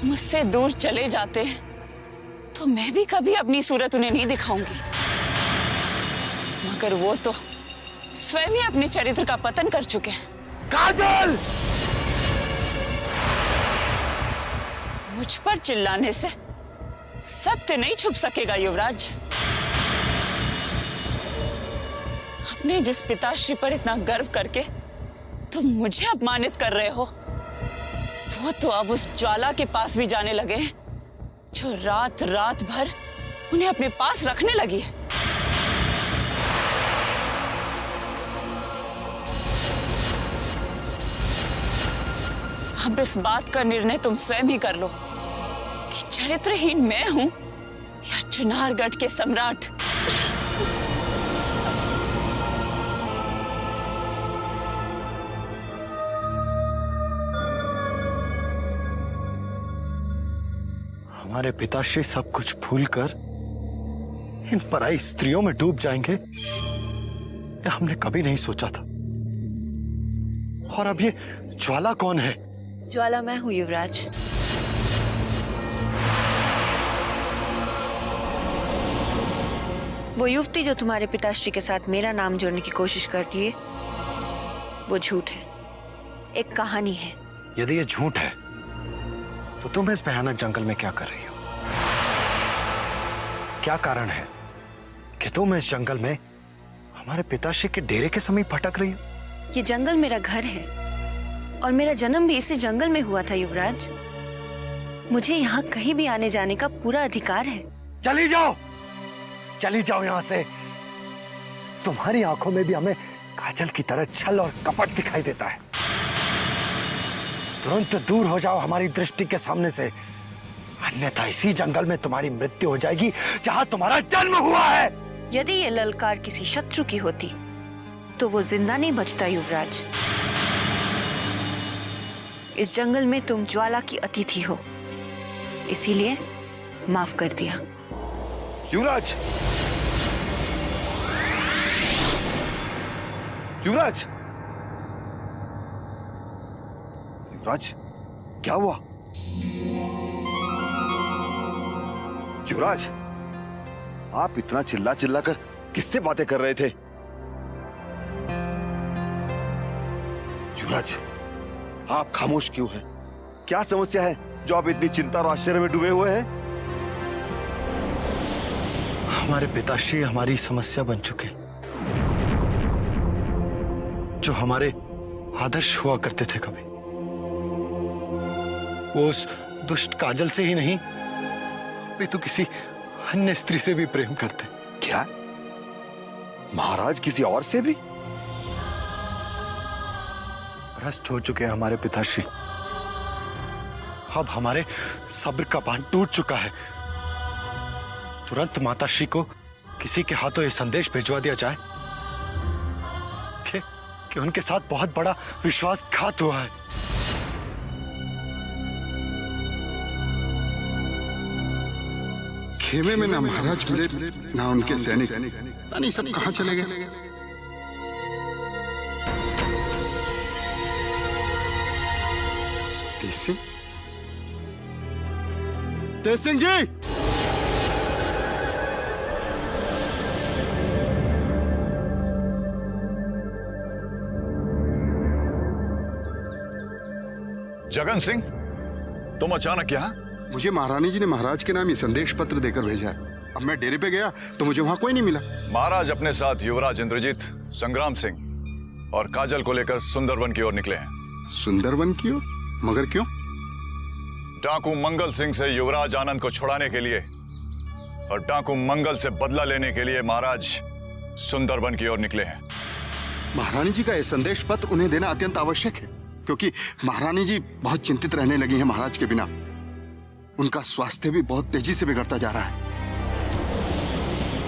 मुझसे दूर चले जाते तो मैं भी कभी अपनी सूरत उन्हें नहीं दिखाऊंगी, मगर वो तो स्वयं ही अपने चरित्र का पतन कर चुके हैं। काजल! मुझ पर चिल्लाने से सत्य नहीं छुप सकेगा युवराज। अपने जिस पिताश्री पर इतना गर्व करके तुम मुझे अपमानित कर रहे हो, वो तो अब उस ज्वाला के पास भी जाने लगे हैं, जो रात रात भर उन्हें अपने पास रखने लगी है। अब इस बात का निर्णय तुम स्वयं ही कर लो कि चरित्रहीन मैं हूं या चुनारगढ़ के सम्राट। हमारे पिताश्री सब कुछ भूलकर इन पराई स्त्रियों में डूब जाएंगे, यह हमने कभी नहीं सोचा था। और अब ये ज्वाला कौन है? ज्वाला मैं हूं युवराज। वो युवती जो तुम्हारे पिताश्री के साथ मेरा नाम जोड़ने की कोशिश कर रही है, वो झूठ है, एक कहानी है। यदि ये झूठ है तो तुम इस भयानक जंगल में क्या कर रही हो? क्या कारण है कि तुम इस जंगल में हमारे पिताश्री के डेरे के समीप भटक रही हो? ये जंगल मेरा घर है और मेरा जन्म भी इसी जंगल में हुआ था युवराज। मुझे यहाँ कहीं भी आने जाने का पूरा अधिकार है। चली जाओ, चली जाओ यहाँ से। तुम्हारी आंखों में भी हमें काजल की तरह छल और कपट दिखाई देता है। तुरंत दूर हो जाओ हमारी दृष्टि के सामने से, अन्यथा इसी जंगल में तुम्हारी मृत्यु हो जाएगी जहां तुम्हारा जन्म हुआ है। यदि ये ललकार किसी शत्रु की होती तो वो जिंदा नहीं बचता युवराज। इस जंगल में तुम ज्वाला की अतिथि हो, इसीलिए माफ कर दिया। युवराज! युवराज! युवराज, क्या हुआ? युवराज, आप इतना चिल्ला चिल्ला कर किससे बातें कर रहे थे? युवराज, आप खामोश क्यों हैं? क्या समस्या है जो आप इतनी चिंता और आश्चर्य में डूबे हुए हैं? हमारे पिताश्री हमारी समस्या बन चुके, जो हमारे आदर्श हुआ करते थे। कभी वो उस दुष्ट काजल से ही नहीं, वे तो किसी अन्य स्त्री से भी प्रेम करते। क्या? महाराज किसी और से भी? भ्रष्ट हो चुके हैं हमारे पिताश्री। अब हमारे सब्र का बांध टूट चुका है। तुरंत माताश्री को किसी के हाथों यह संदेश भिजवा दिया जाए कि उनके साथ बहुत बड़ा विश्वासघात हुआ है। खेमे में ना महाराज मिले ना उनके सैनिक, नहीं सब कहां चले गए? तेज सिंह जी! जगन सिंह, तुम अचानक यहाँ? मुझे महारानी जी ने महाराज के नाम ये संदेश पत्र देकर भेजा है। अब मैं डेरे पे गया तो मुझे वहां कोई नहीं मिला। महाराज अपने साथ युवराज इंद्रजीत, संग्राम सिंह और काजल को लेकर सुंदरवन की ओर निकले हैं। सुंदरवन की ओर? मगर क्यों? डाकू मंगल सिंह से युवराज आनंद को छुड़ाने के लिए और डाकू मंगल से बदला लेने के लिए महाराज सुंदरवन की ओर निकले हैं। महारानी जी का यह संदेश पत्र उन्हें देना अत्यंत आवश्यक है, क्योंकि महारानी जी बहुत चिंतित रहने लगी हैं महाराज के बिना। उनका स्वास्थ्य भी बहुत तेजी से बिगड़ता जा रहा है।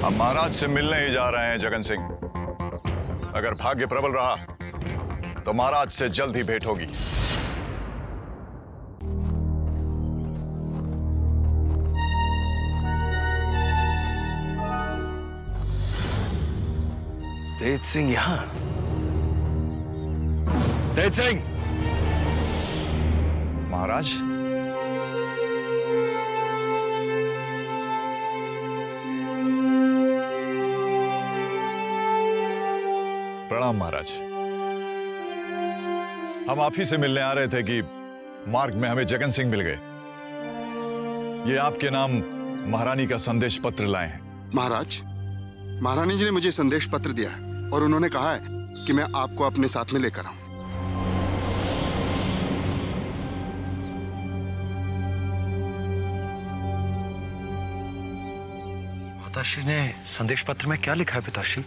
हम महाराज से मिलने ही जा रहे हैं जगन सिंह। अगर भाग्य प्रबल रहा तो महाराज से जल्द ही भेंट होगी। तेज सिंह यहां? तेज सिंह! महाराज, प्रणाम महाराज। हम आप ही से मिलने आ रहे थे कि मार्ग में हमें जगन सिंह मिल गए। ये आपके नाम महारानी का संदेश पत्र लाए हैं। महाराज, महारानी जी ने मुझे संदेश पत्र दिया है और उन्होंने कहा है कि मैं आपको अपने साथ में लेकर आऊं। माताश्री ने संदेश पत्र में क्या लिखा है पिताश्री?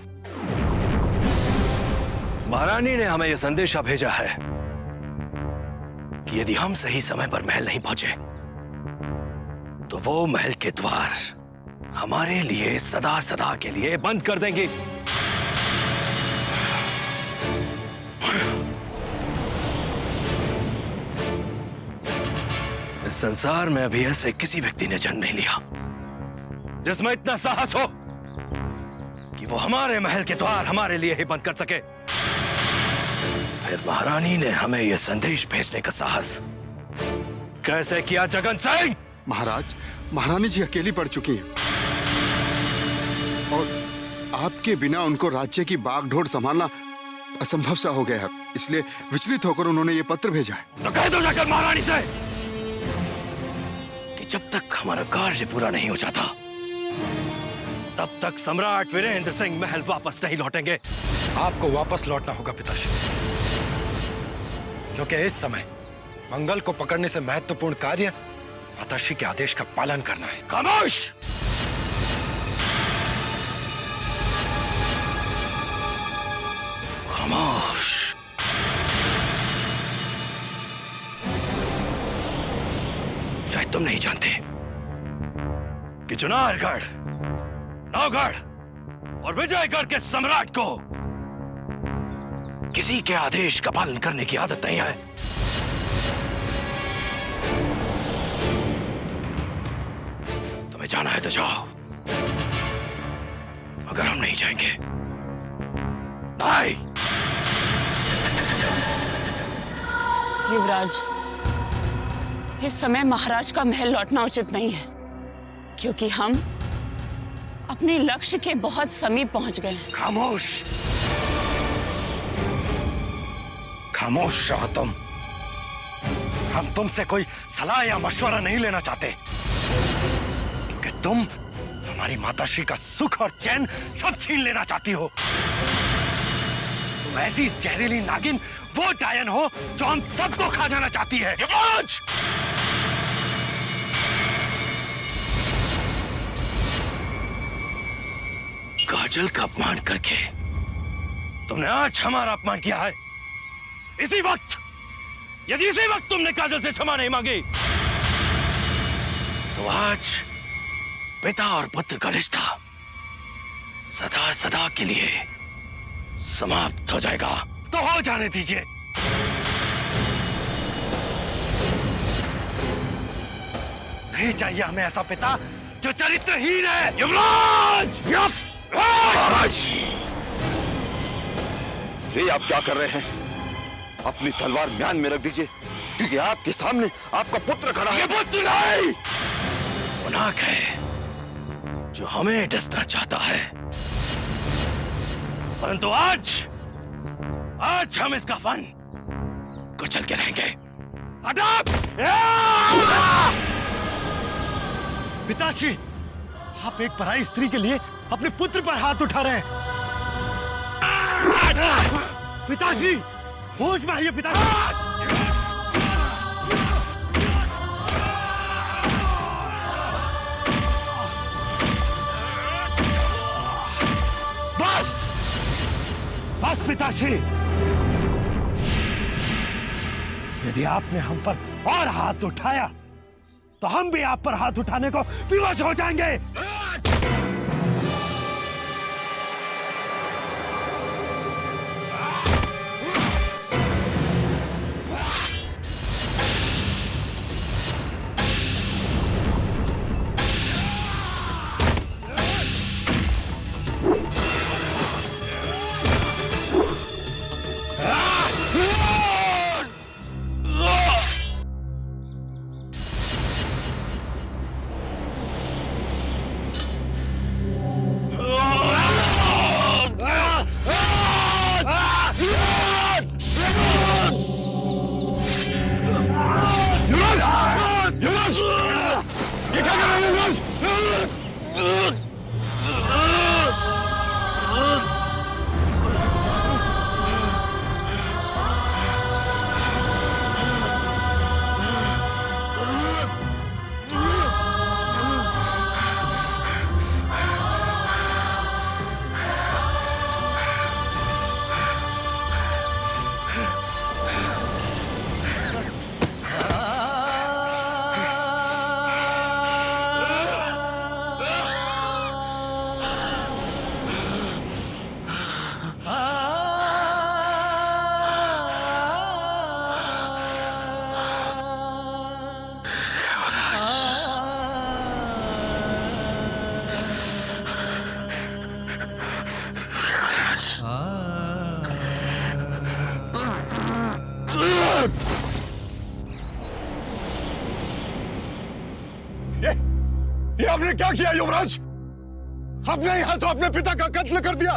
महारानी ने हमें यह संदेशा भेजा है कि यदि हम सही समय पर महल नहीं पहुंचे तो वो महल के द्वार हमारे लिए सदा सदा के लिए बंद कर देंगे। इस संसार में अभी ऐसे किसी व्यक्ति ने जन्म नहीं लिया जिसमें इतना साहस हो कि वो हमारे महल के द्वार हमारे लिए ही बंद कर सके। फिर महारानी ने हमें यह संदेश भेजने का साहस कैसे किया जगन सिंह? महाराज, महारानी जी अकेली पड़ चुकी हैं और आपके बिना उनको राज्य की बागडोर संभालना असंभव सा हो गया है। इसलिए विचलित होकर उन्होंने ये पत्र भेजा है। तो कह दो जाकर महारानी से कि जब तक हमारा कार्य पूरा नहीं हो जाता तब तक सम्राट वीरेंद्र सिंह महल वापस नहीं लौटेंगे। आपको वापस लौटना होगा पिताश्री, क्योंकि इस समय मंगल को पकड़ने से महत्वपूर्ण कार्य माताश्री के आदेश का पालन करना है। खामोश! खामोश! शायद तुम नहीं जानते कि चुनारगढ़, नौगढ़ और विजयगढ़ के सम्राट को किसी के आदेश का पालन करने की आदत नहीं है। तुम्हें जाना है तो जाओ, मगर हम नहीं जाएंगे। नहीं। युवराज, इस समय महाराज का महल लौटना उचित नहीं है, क्योंकि हम अपने लक्ष्य के बहुत समीप पहुंच गए हैं। खामोश! खामोश रहो तुम। हम तुमसे कोई सलाह या मशवरा नहीं लेना चाहते, क्योंकि तुम हमारी माताश्री का सुख और चैन सब छीन लेना चाहती हो। तुम ऐसी जहरीली नागिन, वो डायन हो जो हम सबको खा जाना चाहती है। युवराज! काजल का अपमान करके तुमने आज हमारा अपमान किया है। इसी वक्त, यदि इसी वक्त तुमने काजल से क्षमा नहीं मांगी तो आज पिता और पुत्र का रिश्ता सदा सदा के लिए समाप्त हो जाएगा। तो हो जाने दीजिए। नहीं चाहिए हमें ऐसा पिता जो चरित्रहीन है। युवराज! महाराज, ये आप क्या कर रहे हैं? अपनी तलवार म्यान में रख दीजिए, क्योंकि आपके सामने आपका पुत्र खड़ा है। ये पुत्र नहीं, वो नाग है जो हमें डसना चाहता है। परंतु आज हम इसका फन कुचल के रहेंगे। पिताश्री, आप एक पराई स्त्री के लिए अपने पुत्र पर हाथ उठा रहे हैं। पिताश्री, होश में आइए पिताश्री। बस पिताश्री, यदि आपने हम पर और हाथ उठाया तो हम भी आप पर हाथ उठाने को विवश हो जाएंगे। ये आपने क्या किया युवराज? आपने यहाँ तो अपने पिता का कत्ल कर दिया।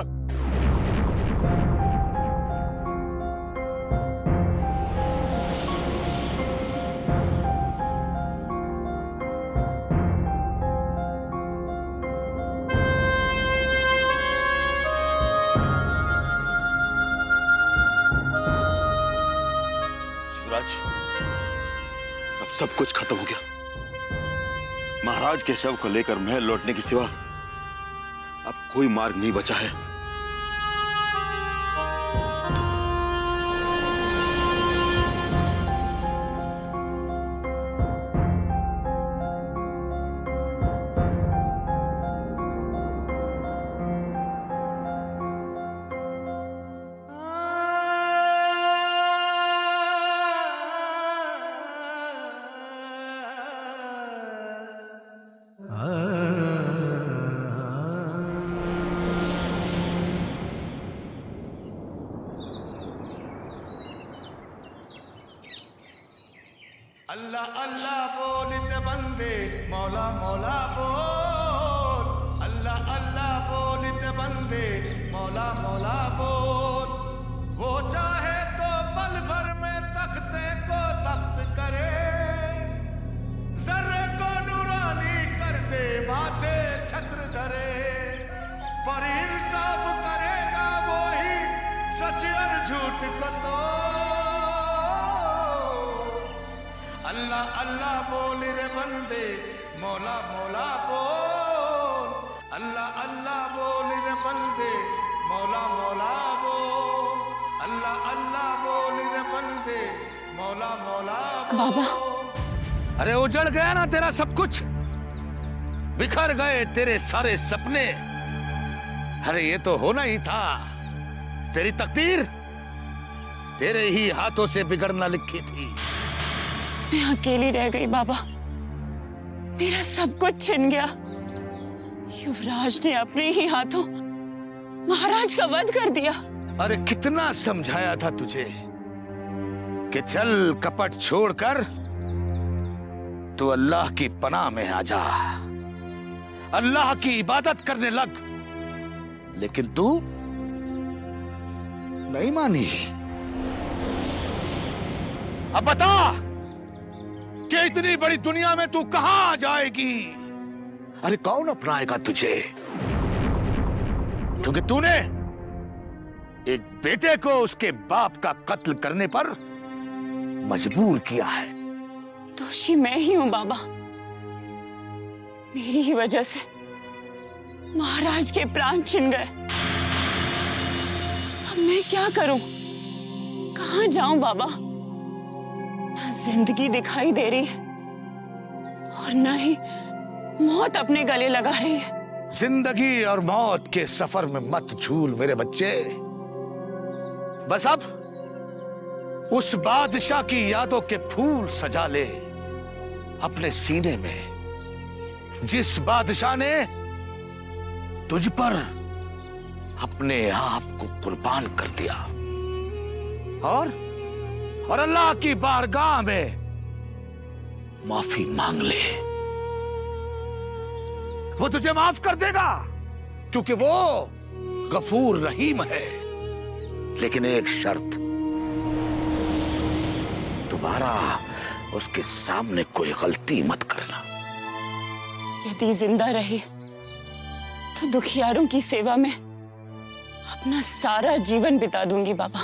युवराज, अब सब कुछ खत्म हो गया। महाराज के शव को लेकर महल लौटने के सिवा अब कोई मार्ग नहीं बचा है। अल्लाह अल्लाह बोलते बंदे मौला मौला बोल। अल्लाह अल्लाह बोलते बंदे मौला मौला बोल। वो चाहे तो पल भर में तख्ते को तख्त करे, जर्रे को नूरानी कर दे, माथे छत्र धरे। पर इंसाफ करेगा वो ही सच और झूठ को तो। अल्लाह अल्लाह बोल रे बंदे मौला मौला बोल। अल्लाह अल्लाह बोल रे बंदे मौला मौला बोल। अल्लाह अल्लाह बोल रे बंदे मौला मौला बोल। बाबा, अरे उजड़ गया ना तेरा सब कुछ, बिखर गए तेरे सारे सपने। अरे ये तो होना ही था, तेरी तकदीर तेरे ही हाथों से बिगड़ना लिखी थी। मैं अकेली रह गई बाबा, मेरा सब कुछ छिन गया। युवराज ने अपने ही हाथों महाराज का वध कर दिया। अरे कितना समझाया था तुझे कि चल कपट छोड़कर तू अल्लाह की पनाह में आ जा, अल्लाह की इबादत करने लग, लेकिन तू नहीं मानी। अब बता कि इतनी बड़ी दुनिया में तू कहां जाएगी? अरे कौन अपनाएगा तुझे? क्योंकि तूने एक बेटे को उसके बाप का कत्ल करने पर मजबूर किया है। दोषी मैं ही हूं बाबा, मेरी ही वजह से महाराज के प्राण छिन गए। अब मैं क्या करूं? कहां जाऊं बाबा? न जिंदगी दिखाई दे रही है और न ही मौत अपने गले लगा रही है। जिंदगी और मौत के सफर में मत झूल मेरे बच्चे। बस अब उस बादशाह की यादों के फूल सजा ले अपने सीने में, जिस बादशाह ने तुझ पर अपने आप को कुर्बान कर दिया, और अल्लाह की बारगाह में माफी मांग ले। वो तुझे माफ कर देगा क्योंकि वो गफूर रहीम है। लेकिन एक शर्त, दोबारा उसके सामने कोई गलती मत करना। यदि जिंदा रही तो दुखियारों की सेवा में अपना सारा जीवन बिता दूंगी बाबा,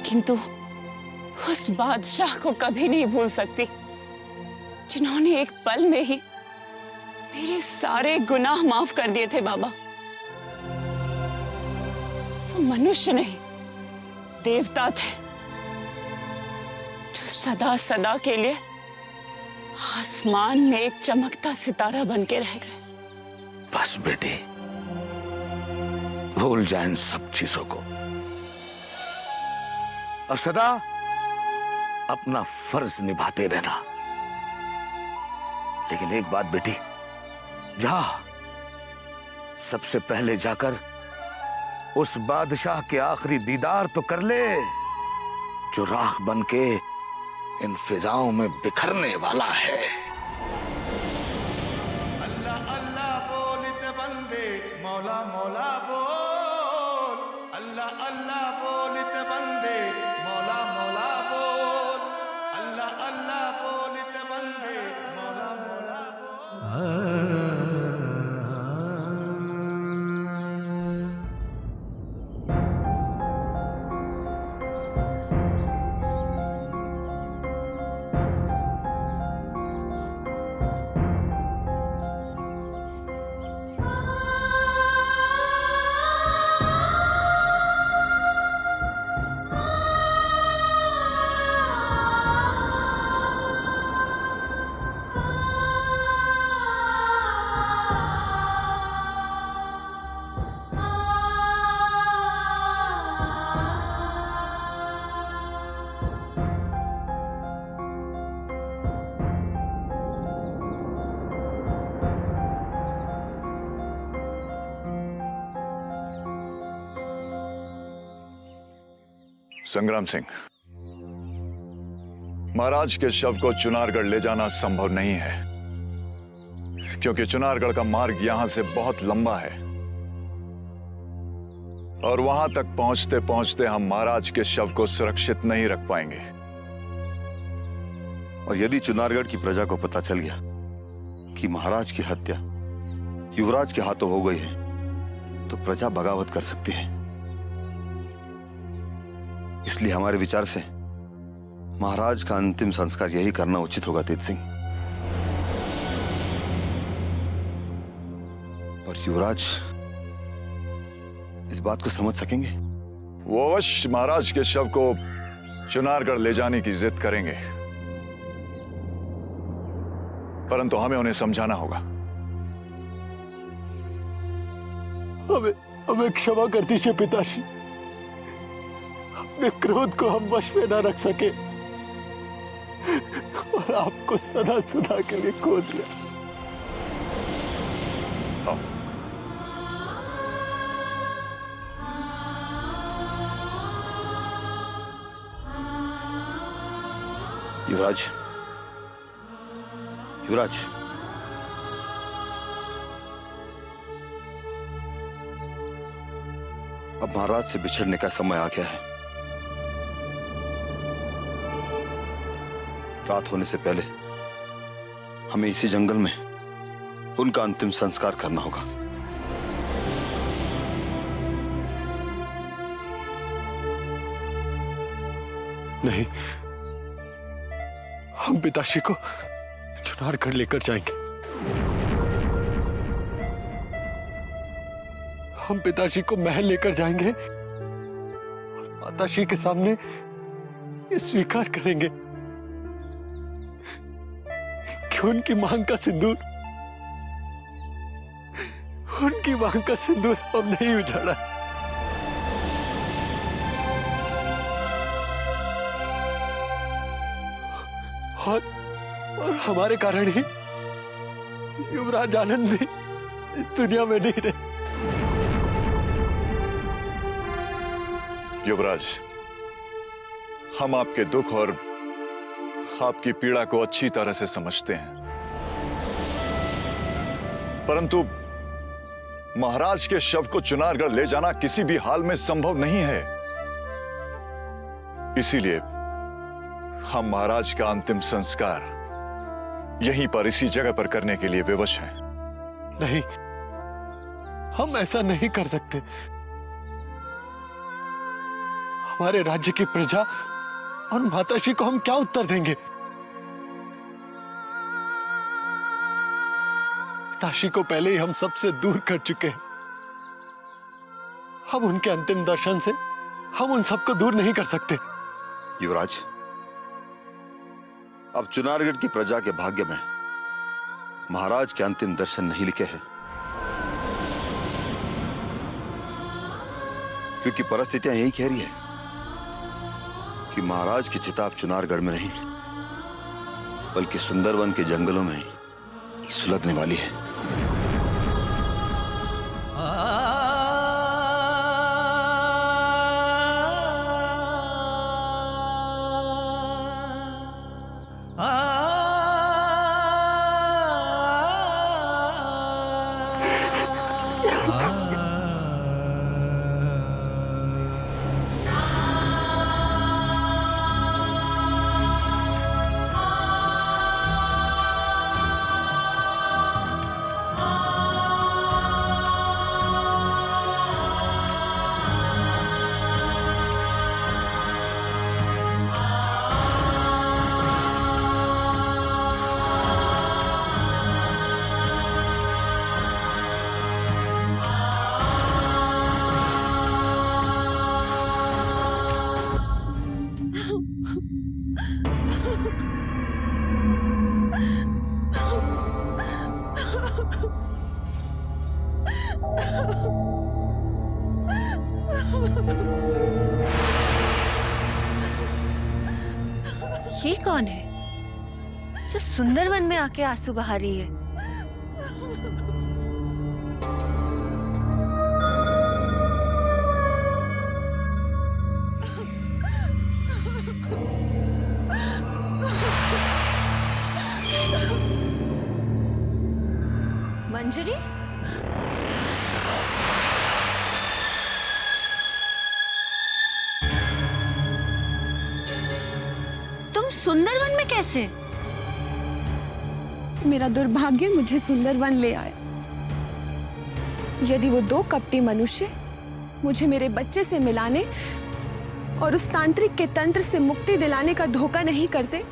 किंतु उस बादशाह को कभी नहीं भूल सकती जिन्होंने एक पल में ही मेरे सारे गुनाह माफ कर दिए थे बाबा। वो मनुष्य नहीं, देवता थे जो सदा सदा के लिए आसमान में एक चमकता सितारा बन के रह गए। बस बेटी, भूल जाए इन सब चीजों को और सदा अपना फर्ज निभाते रहना। लेकिन एक बात बेटी, जा सबसे पहले जाकर उस बादशाह के आखिरी दीदार तो कर ले जो राख बन के इन फिजाओं में बिखरने वाला है। अल्लाह अल्लाह बोलते बंदे, मौला मौला बोल। अल्लाह अल्लाह बोलते बंदे, मौला मौला बोल। अल्लाह अल्लाह बोलते बंदे, मौला मौला बोल। संग्राम सिंह, महाराज के शव को चुनारगढ़ ले जाना संभव नहीं है क्योंकि चुनारगढ़ का मार्ग यहां से बहुत लंबा है और वहां तक पहुंचते पहुंचते हम महाराज के शव को सुरक्षित नहीं रख पाएंगे। और यदि चुनारगढ़ की प्रजा को पता चल गया कि महाराज की हत्या युवराज के हाथों हो गई है तो प्रजा बगावत कर सकती है। इसलिए हमारे विचार से महाराज का अंतिम संस्कार यही करना उचित होगा तेज सिंह। और युवराज इस बात को समझ सकेंगे? वो अवश्य महाराज के शव को चुनारगढ़ ले जाने की जिद करेंगे, परंतु हमें उन्हें समझाना होगा। हमें क्षमा कर दीजिए पिताश्री, अपने क्रोध को हम वश में न रख सके और आपको सदा सदा के लिए खो दिया। युवराज, युवराज, अब महाराज से बिछड़ने का समय आ गया है। रात होने से पहले हमें इसी जंगल में उनका अंतिम संस्कार करना होगा। नहीं, हम पिताश्री को चुनारगढ़ लेकर जाएंगे। हम पिताजी को महल लेकर जाएंगे और माताश्री के सामने ये स्वीकार करेंगे कि उनकी मांग का सिंदूर अब नहीं उजाड़ा। और हमारे कारण ही युवराज आनंद भी इस दुनिया में नहीं रहे। युवराज, हम आपके दुख और आपकी पीड़ा को अच्छी तरह से समझते हैं, परंतु महाराज के शव को चुनारगढ़ ले जाना किसी भी हाल में संभव नहीं है। इसीलिए हम महाराज का अंतिम संस्कार यहीं पर इसी जगह पर करने के लिए विवश हैं। नहीं, हम ऐसा नहीं कर सकते। हमारे राज्य की प्रजा और माताश्री को हम क्या उत्तर देंगे? पिताश्री को पहले ही हम सबसे दूर कर चुके हैं। हम उनके अंतिम दर्शन से हम उन सबको दूर नहीं कर सकते। युवराज, अब चुनारगढ़ की प्रजा के भाग्य में महाराज के अंतिम दर्शन नहीं लिखे हैं, क्योंकि परिस्थितियां यही कह रही है कि महाराज की चिता अब चुनारगढ़ में नहीं बल्कि सुंदरवन के जंगलों में सुलगने वाली है। ये कौन है जो सुंदरवन में आके आंसू बहा रही है? मंजरी? तुम सुंदरवन में कैसे? मेरा दुर्भाग्य मुझे सुंदरवन ले आया। यदि वो दो कपटी मनुष्य मुझे मेरे बच्चे से मिलाने और उस तांत्रिक के तंत्र से मुक्ति दिलाने का धोखा नहीं करते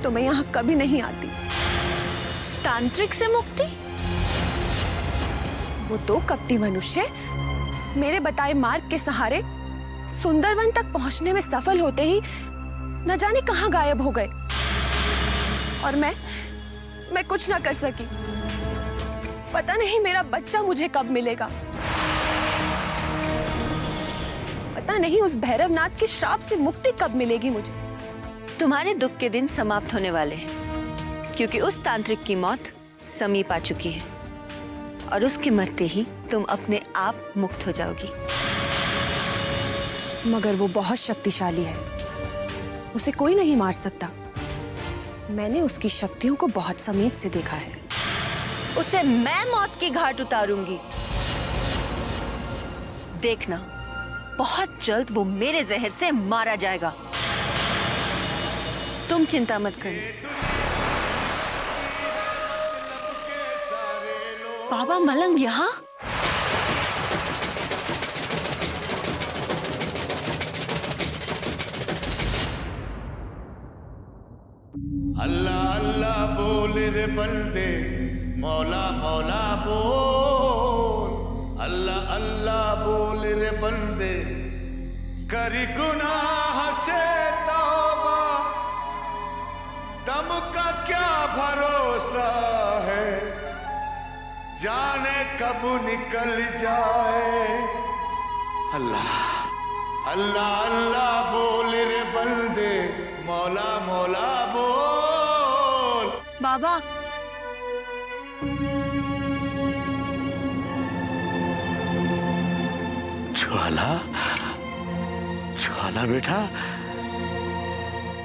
तो मैं यहाँ कभी नहीं आती। तांत्रिक से मुक्ति? वो दो कपटी मनुष्य मेरे बताए मार्ग के सहारे सुंदरवन तक पहुंचने में सफल होते ही न जाने कहां गायब हो गए और मैं कुछ ना कर सकी। पता नहीं मेरा बच्चा मुझे कब मिलेगा। पता नहीं उस भैरवनाथ के श्राप से मुक्ति कब मिलेगी मुझे। तुम्हारे दुख के दिन समाप्त होने वाले हैं, क्योंकि उस तांत्रिक की मौत समीप आ चुकी है और उसके मरते ही तुम अपने आप मुक्त हो जाओगी। मगर वो बहुत शक्तिशाली है, उसे कोई नहीं मार सकता। मैंने उसकी शक्तियों को बहुत समीप से देखा है। उसे मैं मौत की घाट उतारूंगी। देखना, बहुत जल्द वो मेरे जहर से मारा जाएगा। तुम चिंता मत करना। बाबा मलंग यहाँ? अल्लाह अल्लाह बोल रे बंदे, मौला मौला बोल। अल्लाह अल्लाह बोल रे बंदे, करी गुनाह से तौबा, दम का क्या भरोसा है, जाने कब निकल जाए। अल्लाह अल्लाह अल्लाह बोल रे बंदे, मौला मौला बोल। बाबा, ज्वाला, ज्वाला बेटा,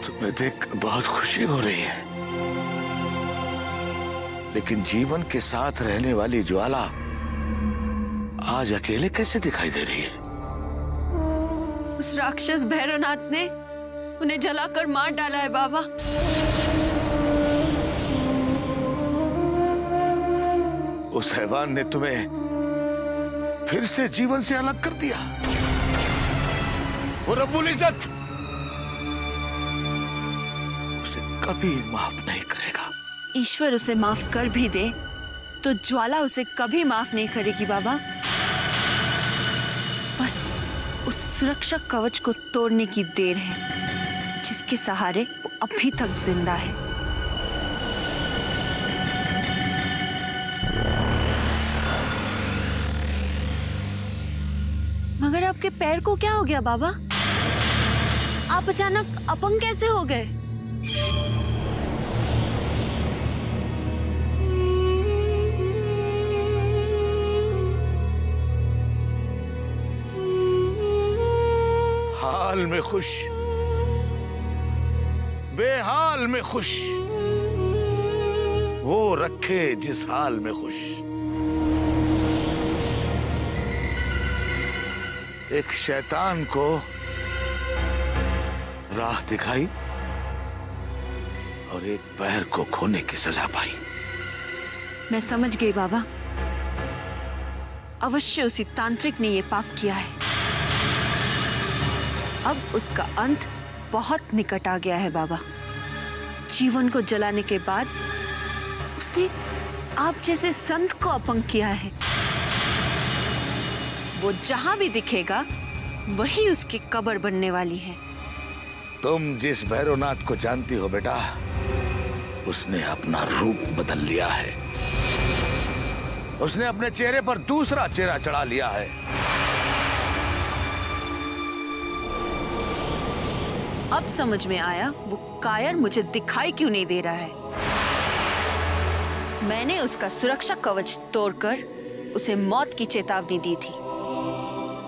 तुम्हें देख बहुत खुशी हो रही है, लेकिन जीवन के साथ रहने वाली ज्वाला आज अकेले कैसे दिखाई दे रही है? उस राक्षस भैरवनाथ ने उन्हें जलाकर मार डाला है बाबा। उस हैवान ने तुम्हें फिर से जीवन से अलग कर दिया। वो रब्बुल इज्जत उसे कभी माफ नहीं करेगा। ईश्वर उसे माफ कर भी दे तो ज्वाला उसे कभी माफ नहीं करेगी बाबा। बस उस सुरक्षा कवच को तोड़ने की देर है, जिसके सहारे वो अभी तक जिंदा है। मगर आपके पैर को क्या हो गया बाबा? आप अचानक अपंग कैसे हो गए? हाल में खुश, बेहाल में खुश, वो रखे जिस हाल में खुश। एक शैतान को राह दिखाई और एक पैर को खोने की सजा पाई। मैं समझ गई बाबा, अवश्य उसी तांत्रिक ने ये पाप किया है। अब उसका अंत बहुत निकट आ गया है बाबा। जीवन को जलाने के बाद उसने आप जैसे संत को अपंग किया है। वो जहां भी दिखेगा वही उसकी कब्र बनने वाली है। तुम जिस भैरवनाथ को जानती हो बेटा, उसने अपना रूप बदल लिया है। उसने अपने चेहरे पर दूसरा चेहरा चढ़ा लिया है। अब समझ में आया वो कायर मुझे दिखाई क्यों नहीं दे रहा है। मैंने उसका सुरक्षा कवच तोड़कर उसे मौत की चेतावनी दी थी।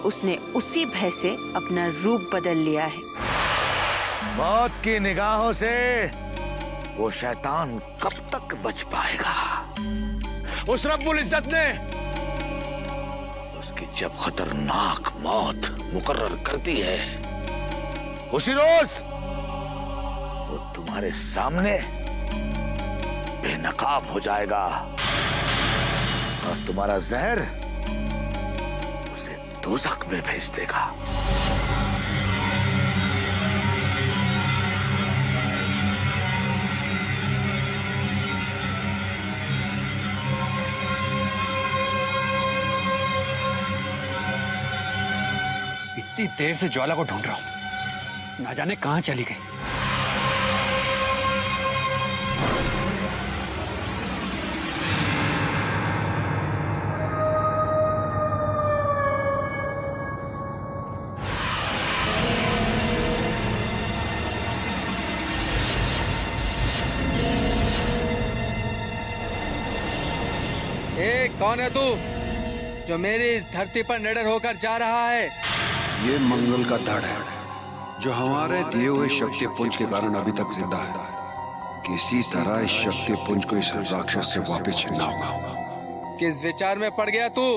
उसने उसी भय से अपना रूप बदल लिया है। मौत की निगाहों से वो शैतान कब तक बच पाएगा? उस रब्बुल इज्जत ने उसकी जब खतरनाक मौत मुकर्रर कर दी है, उसी रोज वो तुम्हारे सामने बेनकाब हो जाएगा और तुम्हारा जहर उसे दोज़ख में भेज देगा। इतनी देर से ज्वाला को ढूंढ रहा हूं, ना जाने कहां चली गई। कौन है तू जो मेरी इस धरती पर निडर होकर जा रहा है? ये मंगल का धड़ है जो हमारे दिए हुए शक्ति पुंज के कारण अभी तक जिंदा है। किसी तरह इस शक्ति पुंज को इस राक्षस से वापस छीनना होगा। किस विचार में पड़ गया तू?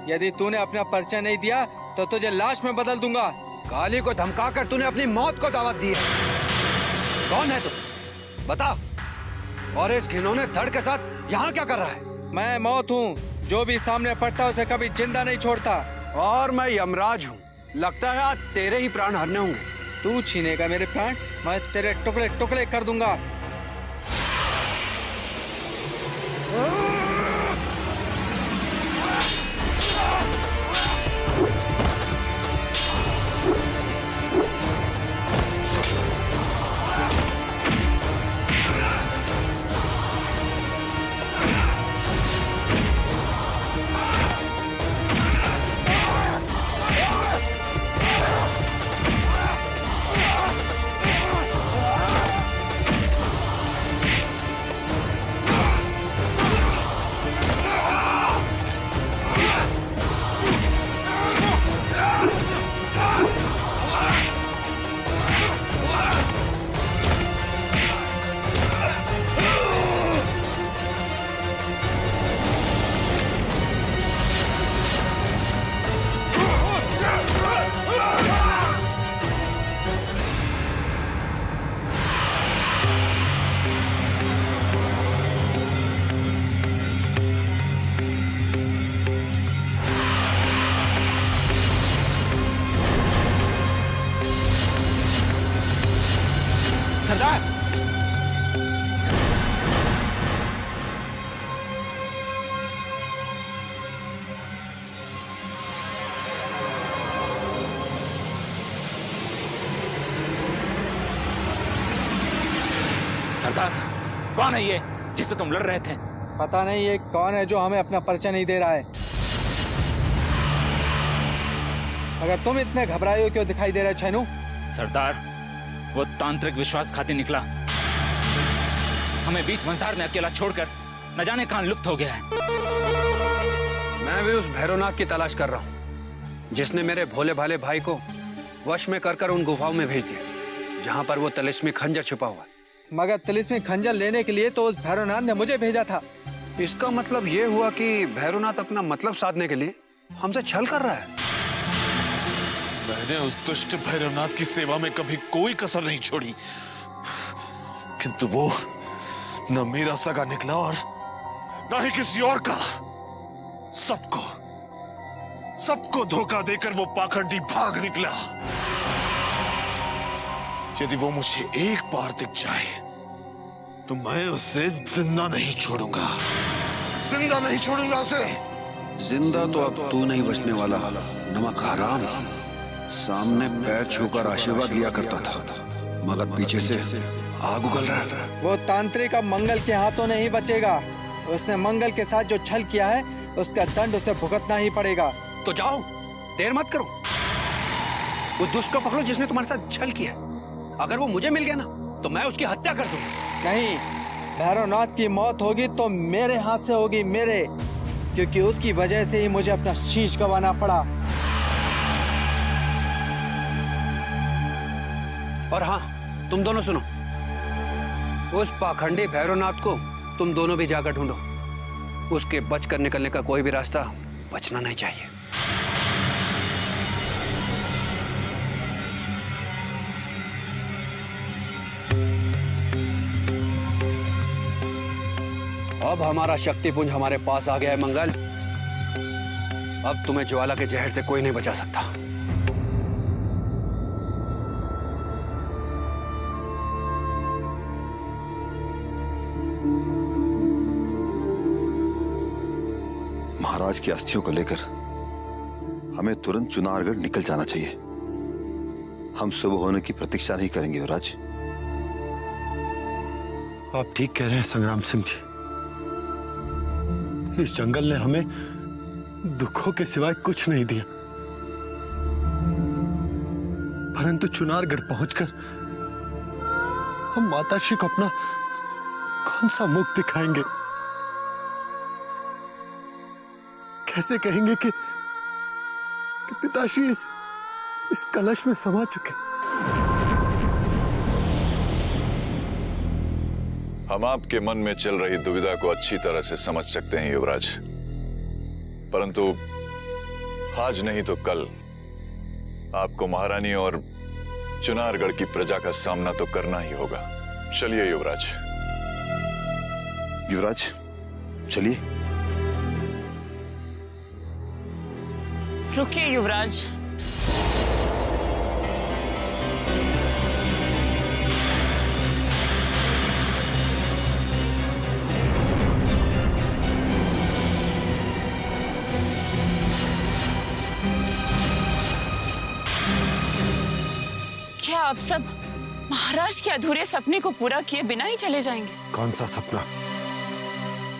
यदि तूने अपना परिचय नहीं दिया तो तुझे लाश में बदल दूंगा। काली को धमकाकर तूने अपनी मौत को दावत दी है। कौन है तू? बता। और इस घिनौने धड़ के साथ यहाँ क्या कर रहा है? मैं मौत हूँ, जो भी सामने पड़ता उसे कभी जिंदा नहीं छोड़ता। और मैं यमराज हूँ, लगता है आज तेरे ही प्राण हरने होंगे। तू छीनेगा मेरे प्राण, मैं तेरे टुकड़े टुकड़े कर दूंगा। सरदार! सरदार, कौन है ये जिससे तुम लड़ रहे थे? पता नहीं ये कौन है जो हमें अपना परिचय नहीं दे रहा है। मगर तुम इतने घबराए हो क्यों दिखाई दे रहे हो छैनू? सरदार, वो तांत्रिक विश्वासघाती निकला। हमें बीच मझधार में अकेला छोड़कर न जाने कहां लुप्त हो गया है। मैं भी उस भैरवनाथ की तलाश कर रहा हूँ जिसने मेरे भोले भाले भाई को वश में कर उन गुफाओं में भेज दिया जहां पर वो तिलिस्मी खंजर छिपा हुआ। मगर तिलिस्मी खंजर लेने के लिए तो उस भैरवनाथ ने मुझे भेजा था। इसका मतलब ये हुआ कि भैरवनाथ अपना मतलब साधने के लिए हमसे छल कर रहा है। मैंने उस दुष्ट भैरवनाथ की सेवा में कभी कोई कसर नहीं छोड़ी, किंतु वो न मेरा सगा निकला और न ही किसी और का। सबको धोखा देकर वो पाखंडी भाग निकला। यदि वो मुझे एक बार दिख जाए तो मैं उसे जिंदा नहीं छोड़ूंगा, जिंदा नहीं छोड़ूंगा उसे। जिंदा तो अब तू नहीं बचने वाला, नमक हराम। सामने पैर छूकर आशीर्वाद लिया करता था, मगर पीछे से आग उगल रहा है। वो तांत्रिक अब मंगल के हाथों नहीं बचेगा। उसने मंगल के साथ जो छल किया है उसका दंड उसे भुगतना ही पड़ेगा। तो जाओ, देर मत करो। वो दुष्ट को पकड़ो जिसने तुम्हारे साथ छल किया। अगर वो मुझे मिल गया ना तो मैं उसकी हत्या कर दूंगा। नहीं, भैरवनाथ की मौत होगी तो मेरे हाथ से होगी, मेरे, क्योंकि उसकी वजह से ही मुझे अपना शीश गंवाना पड़ा। और हाँ, तुम दोनों सुनो, उस पाखंडी भैरवनाथ को तुम दोनों भी जाकर ढूंढो। उसके बचकर निकलने का कोई भी रास्ता बचना नहीं चाहिए। अब हमारा शक्तिपुंज हमारे पास आ गया है मंगल। अब तुम्हें ज्वाला के जहर से कोई नहीं बचा सकता। महाराज की अस्थियों को लेकर हमें तुरंत चुनारगढ़ निकल जाना चाहिए। हम सुबह होने की प्रतीक्षा नहीं करेंगे युवराज। आप ठीक कह रहे हैं संग्राम सिंह जी। इस जंगल ने हमें दुखों के सिवाय कुछ नहीं दिया, परंतु चुनारगढ़ पहुंचकर हम माताश्री को अपना कौन सा मुख दिखाएंगे? कैसे कहेंगे कि पिताश्री इस कलश में समा चुके? हम आपके मन में चल रही दुविधा को अच्छी तरह से समझ सकते हैं युवराज, परंतु आज नहीं तो कल आपको महारानी और चुनारगढ़ की प्रजा का सामना तो करना ही होगा। चलिए युवराज। युवराज चलिए। रुकिए युवराज। क्या आप सब महाराज के अधूरे सपने को पूरा किए बिना ही चले जाएंगे? कौन सा सपना?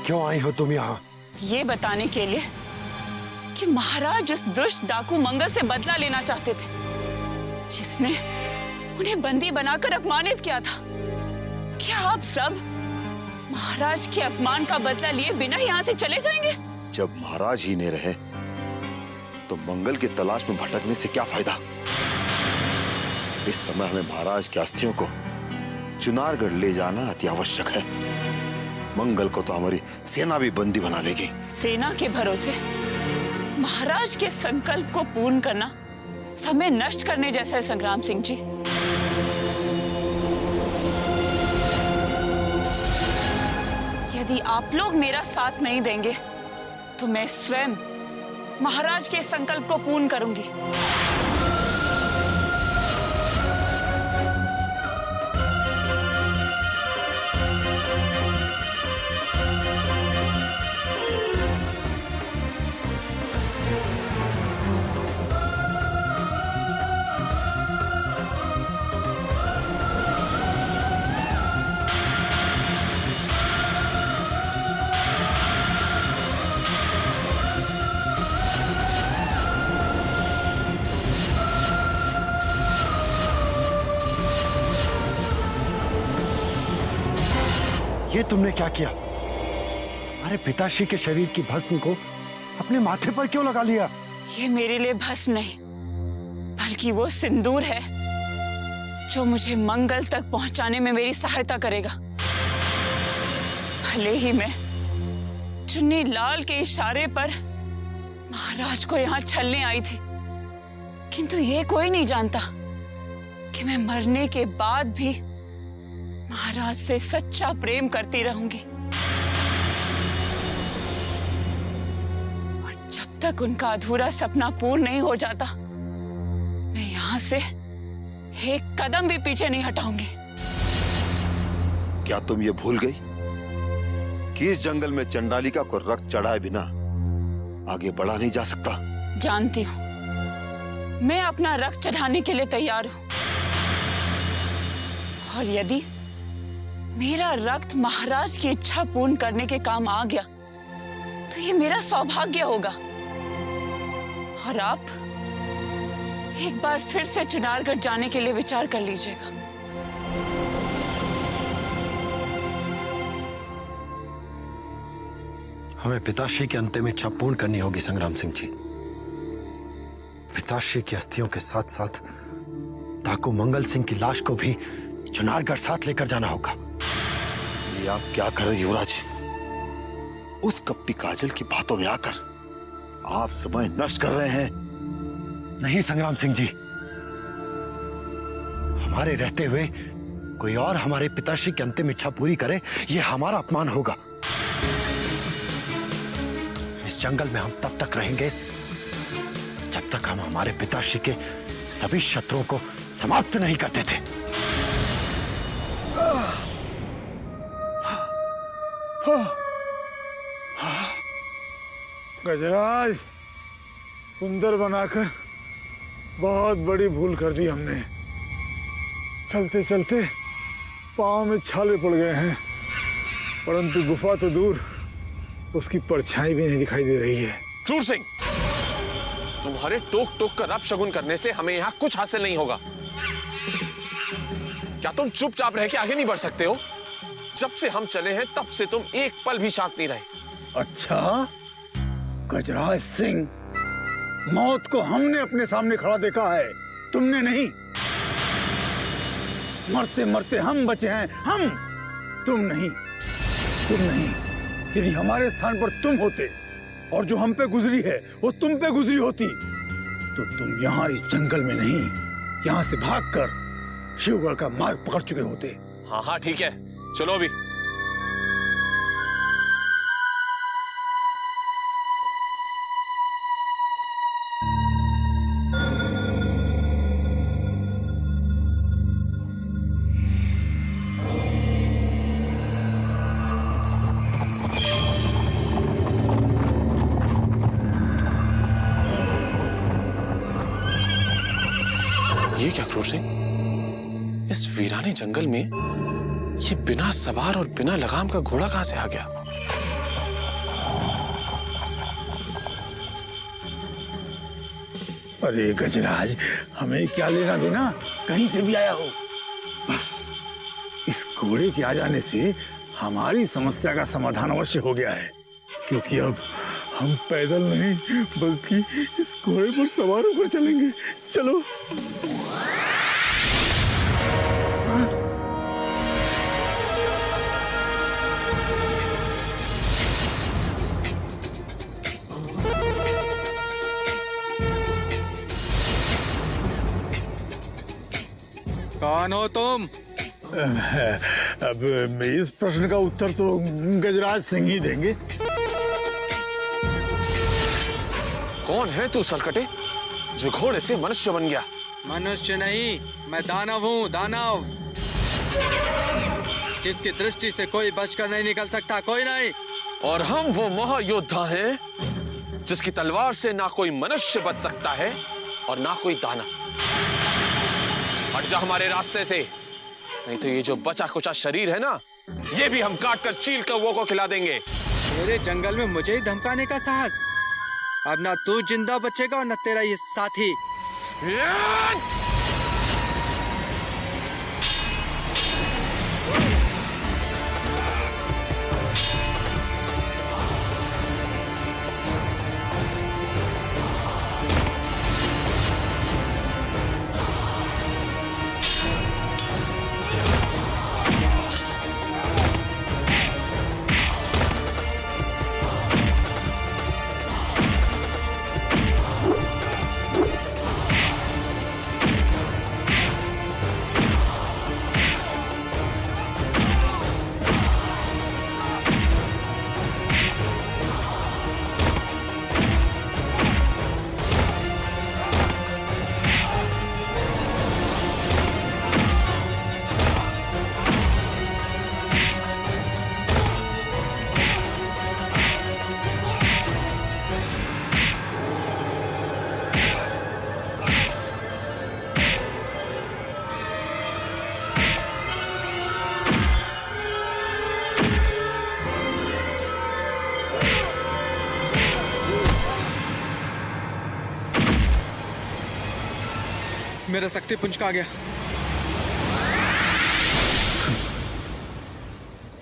क्यों आई हो तुम यहाँ? ये बताने के लिए कि महाराज उस दुष्ट डाकू मंगल से बदला लेना चाहते थे, जिसने उन्हें बंदी बनाकर अपमानित किया था। क्या आप सब महाराज के अपमान का बदला लिए बिना यहाँ से चले जाएंगे? जब महाराज ही नहीं रहे तो मंगल की तलाश में भटकने से क्या फायदा? इस समय हमें महाराज की अस्थियों को चुनारगढ़ ले जाना अति आवश्यक है। मंगल को तो हमारी सेना भी बंदी बना लेगी। सेना के भरोसे महाराज के संकल्प को पूर्ण करना समय नष्ट करने जैसा है संग्राम सिंह जी। यदि आप लोग मेरा साथ नहीं देंगे तो मैं स्वयं महाराज के संकल्प को पूर्ण करूंगी। ये तुमने क्या किया? अरे पिताश्री के शरीर की भस्म को अपने माथे पर क्यों लगा लिया? ये मेरे लिए भस्म नहीं, बल्कि वो सिंदूर है जो मुझे मंगल तक पहुंचाने में मेरी सहायता करेगा। भले ही मैं चुन्नी लाल के इशारे पर महाराज को यहाँ छलने आई थी, किंतु ये कोई नहीं जानता कि मैं मरने के बाद भी महाराज से सच्चा प्रेम करती रहूंगी। और जब तक उनका अधूरा सपना पूर्ण नहीं हो जाता, मैं यहाँ से एक कदम भी पीछे नहीं हटाऊंगी। क्या तुम ये भूल गई कि इस जंगल में चंडालिका को रक्त चढ़ाए बिना आगे बढ़ा नहीं जा सकता? जानती हूँ, मैं अपना रक्त चढ़ाने के लिए तैयार हूँ, और यदि मेरा रक्त महाराज की इच्छा पूर्ण करने के काम आ गया तो ये मेरा सौभाग्य होगा। और आप एक बार फिर से चुनारगढ़ जाने के लिए विचार कर लीजिएगा। हमें पिताश्री की अंतिम इच्छा पूर्ण करनी होगी संग्राम सिंह जी। पिताश्री की अस्थियों के साथ साथ डाकू मंगल सिंह की लाश को भी चुनारगढ़ साथ लेकर जाना होगा। ये आप क्या कर रहे युवराज? उस कपटी काजल की बातों में आकर आप समय नष्ट कर रहे हैं। नहीं संग्राम सिंह जी, हमारे रहते हुए कोई और हमारे पिताश्री की अंतिम इच्छा पूरी करे, यह हमारा अपमान होगा। इस जंगल में हम तब तक रहेंगे जब तक हम हमारे पिताश्री के सभी शत्रुओं को समाप्त नहीं करते थे। गजराज, सुंदर बनाकर बहुत बड़ी भूल कर दी हमने। चलते चलते पांव में छाले पड़ गए हैं, परंतु गुफा तो दूर, उसकी परछाई भी नहीं दिखाई दे रही है। क्रूर सिंह, तुम्हारे टोक टोक कर अपशगुन करने से हमें यहाँ कुछ हासिल नहीं होगा। क्या तुम चुपचाप रह के आगे नहीं बढ़ सकते हो? जब से हम चले हैं तब से तुम एक पल भी शांत नहीं रहे। अच्छा, गजराज सिंह, मौत को हमने अपने सामने खड़ा देखा है, तुमने नहीं। मरते मरते हम बचे हैं, हम, तुम नहीं। तुम नहीं, यदि हमारे स्थान पर तुम होते और जो हम पे गुजरी है वो तुम पे गुजरी होती, तो तुम यहाँ इस जंगल में नहीं, यहाँ से भागकर शिवगढ़ का मार्ग पकड़ चुके होते। हाँ हाँ ठीक है, चलो अभी। ये क्या क्रूर सिंह, इस वीराने जंगल में ये बिना सवार और बिना लगाम का घोड़ा कहां से आ गया? अरे गजराज, हमें क्या लेना देना कहीं से भी आया हो। बस इस घोड़े के आ जाने से हमारी समस्या का समाधान अवश्य हो गया है, क्योंकि अब हम पैदल नहीं बल्कि इस घोड़े पर सवार होकर चलेंगे। चलो। कौन हो तुम? अब इस प्रश्न का उत्तर तो गजराज सिंह ही देंगे। कौन है तू सरकटे, जो घोड़े से मनुष्य बन गया? मनुष्य नहीं, मैं दानव हूँ, दानव, जिसकी दृष्टि से कोई बचकर नहीं निकल सकता, कोई नहीं। और हम वो महायोद्धा हैं जिसकी तलवार से ना कोई मनुष्य बच सकता है और ना कोई दानव। हट जा हमारे रास्ते से, नहीं तो ये जो बचा कुचा शरीर है ना, ये भी हम काट कर चील कौवों को खिला देंगे। मेरे जंगल में मुझे ही धमकाने का साहस? अब ना तू जिंदा बचेगा और न तेरा ये साथी। मेरा शक्ति पुंज कहाँ गया?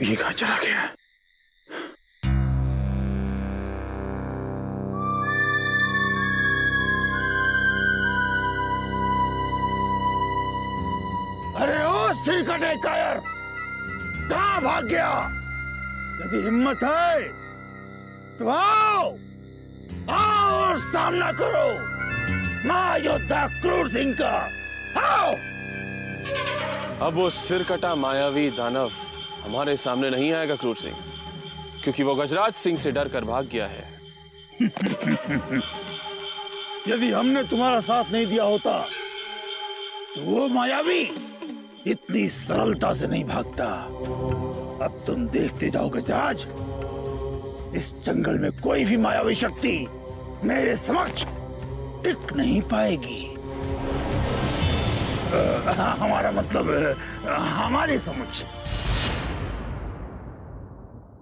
ये कहाँ चला गया? अरे ओ सिर कटे कायर, कहाँ भाग गया? यदि हिम्मत है तो आओ और सामना करो महायोद्धा क्रूर सिंह का। आओ। अब वो सिर कटा मायावी दानव हमारे सामने नहीं आएगा क्रूर सिंह, क्योंकि वो गजराज सिंह से डर कर भाग गया है। यदि हमने तुम्हारा साथ नहीं दिया होता तो वो मायावी इतनी सरलता से नहीं भागता। अब तुम देखते जाओ गजराज, इस जंगल में कोई भी मायावी शक्ति मेरे समक्ष टिक नहीं पाएगी। हमारा मतलब हमारे समक्ष।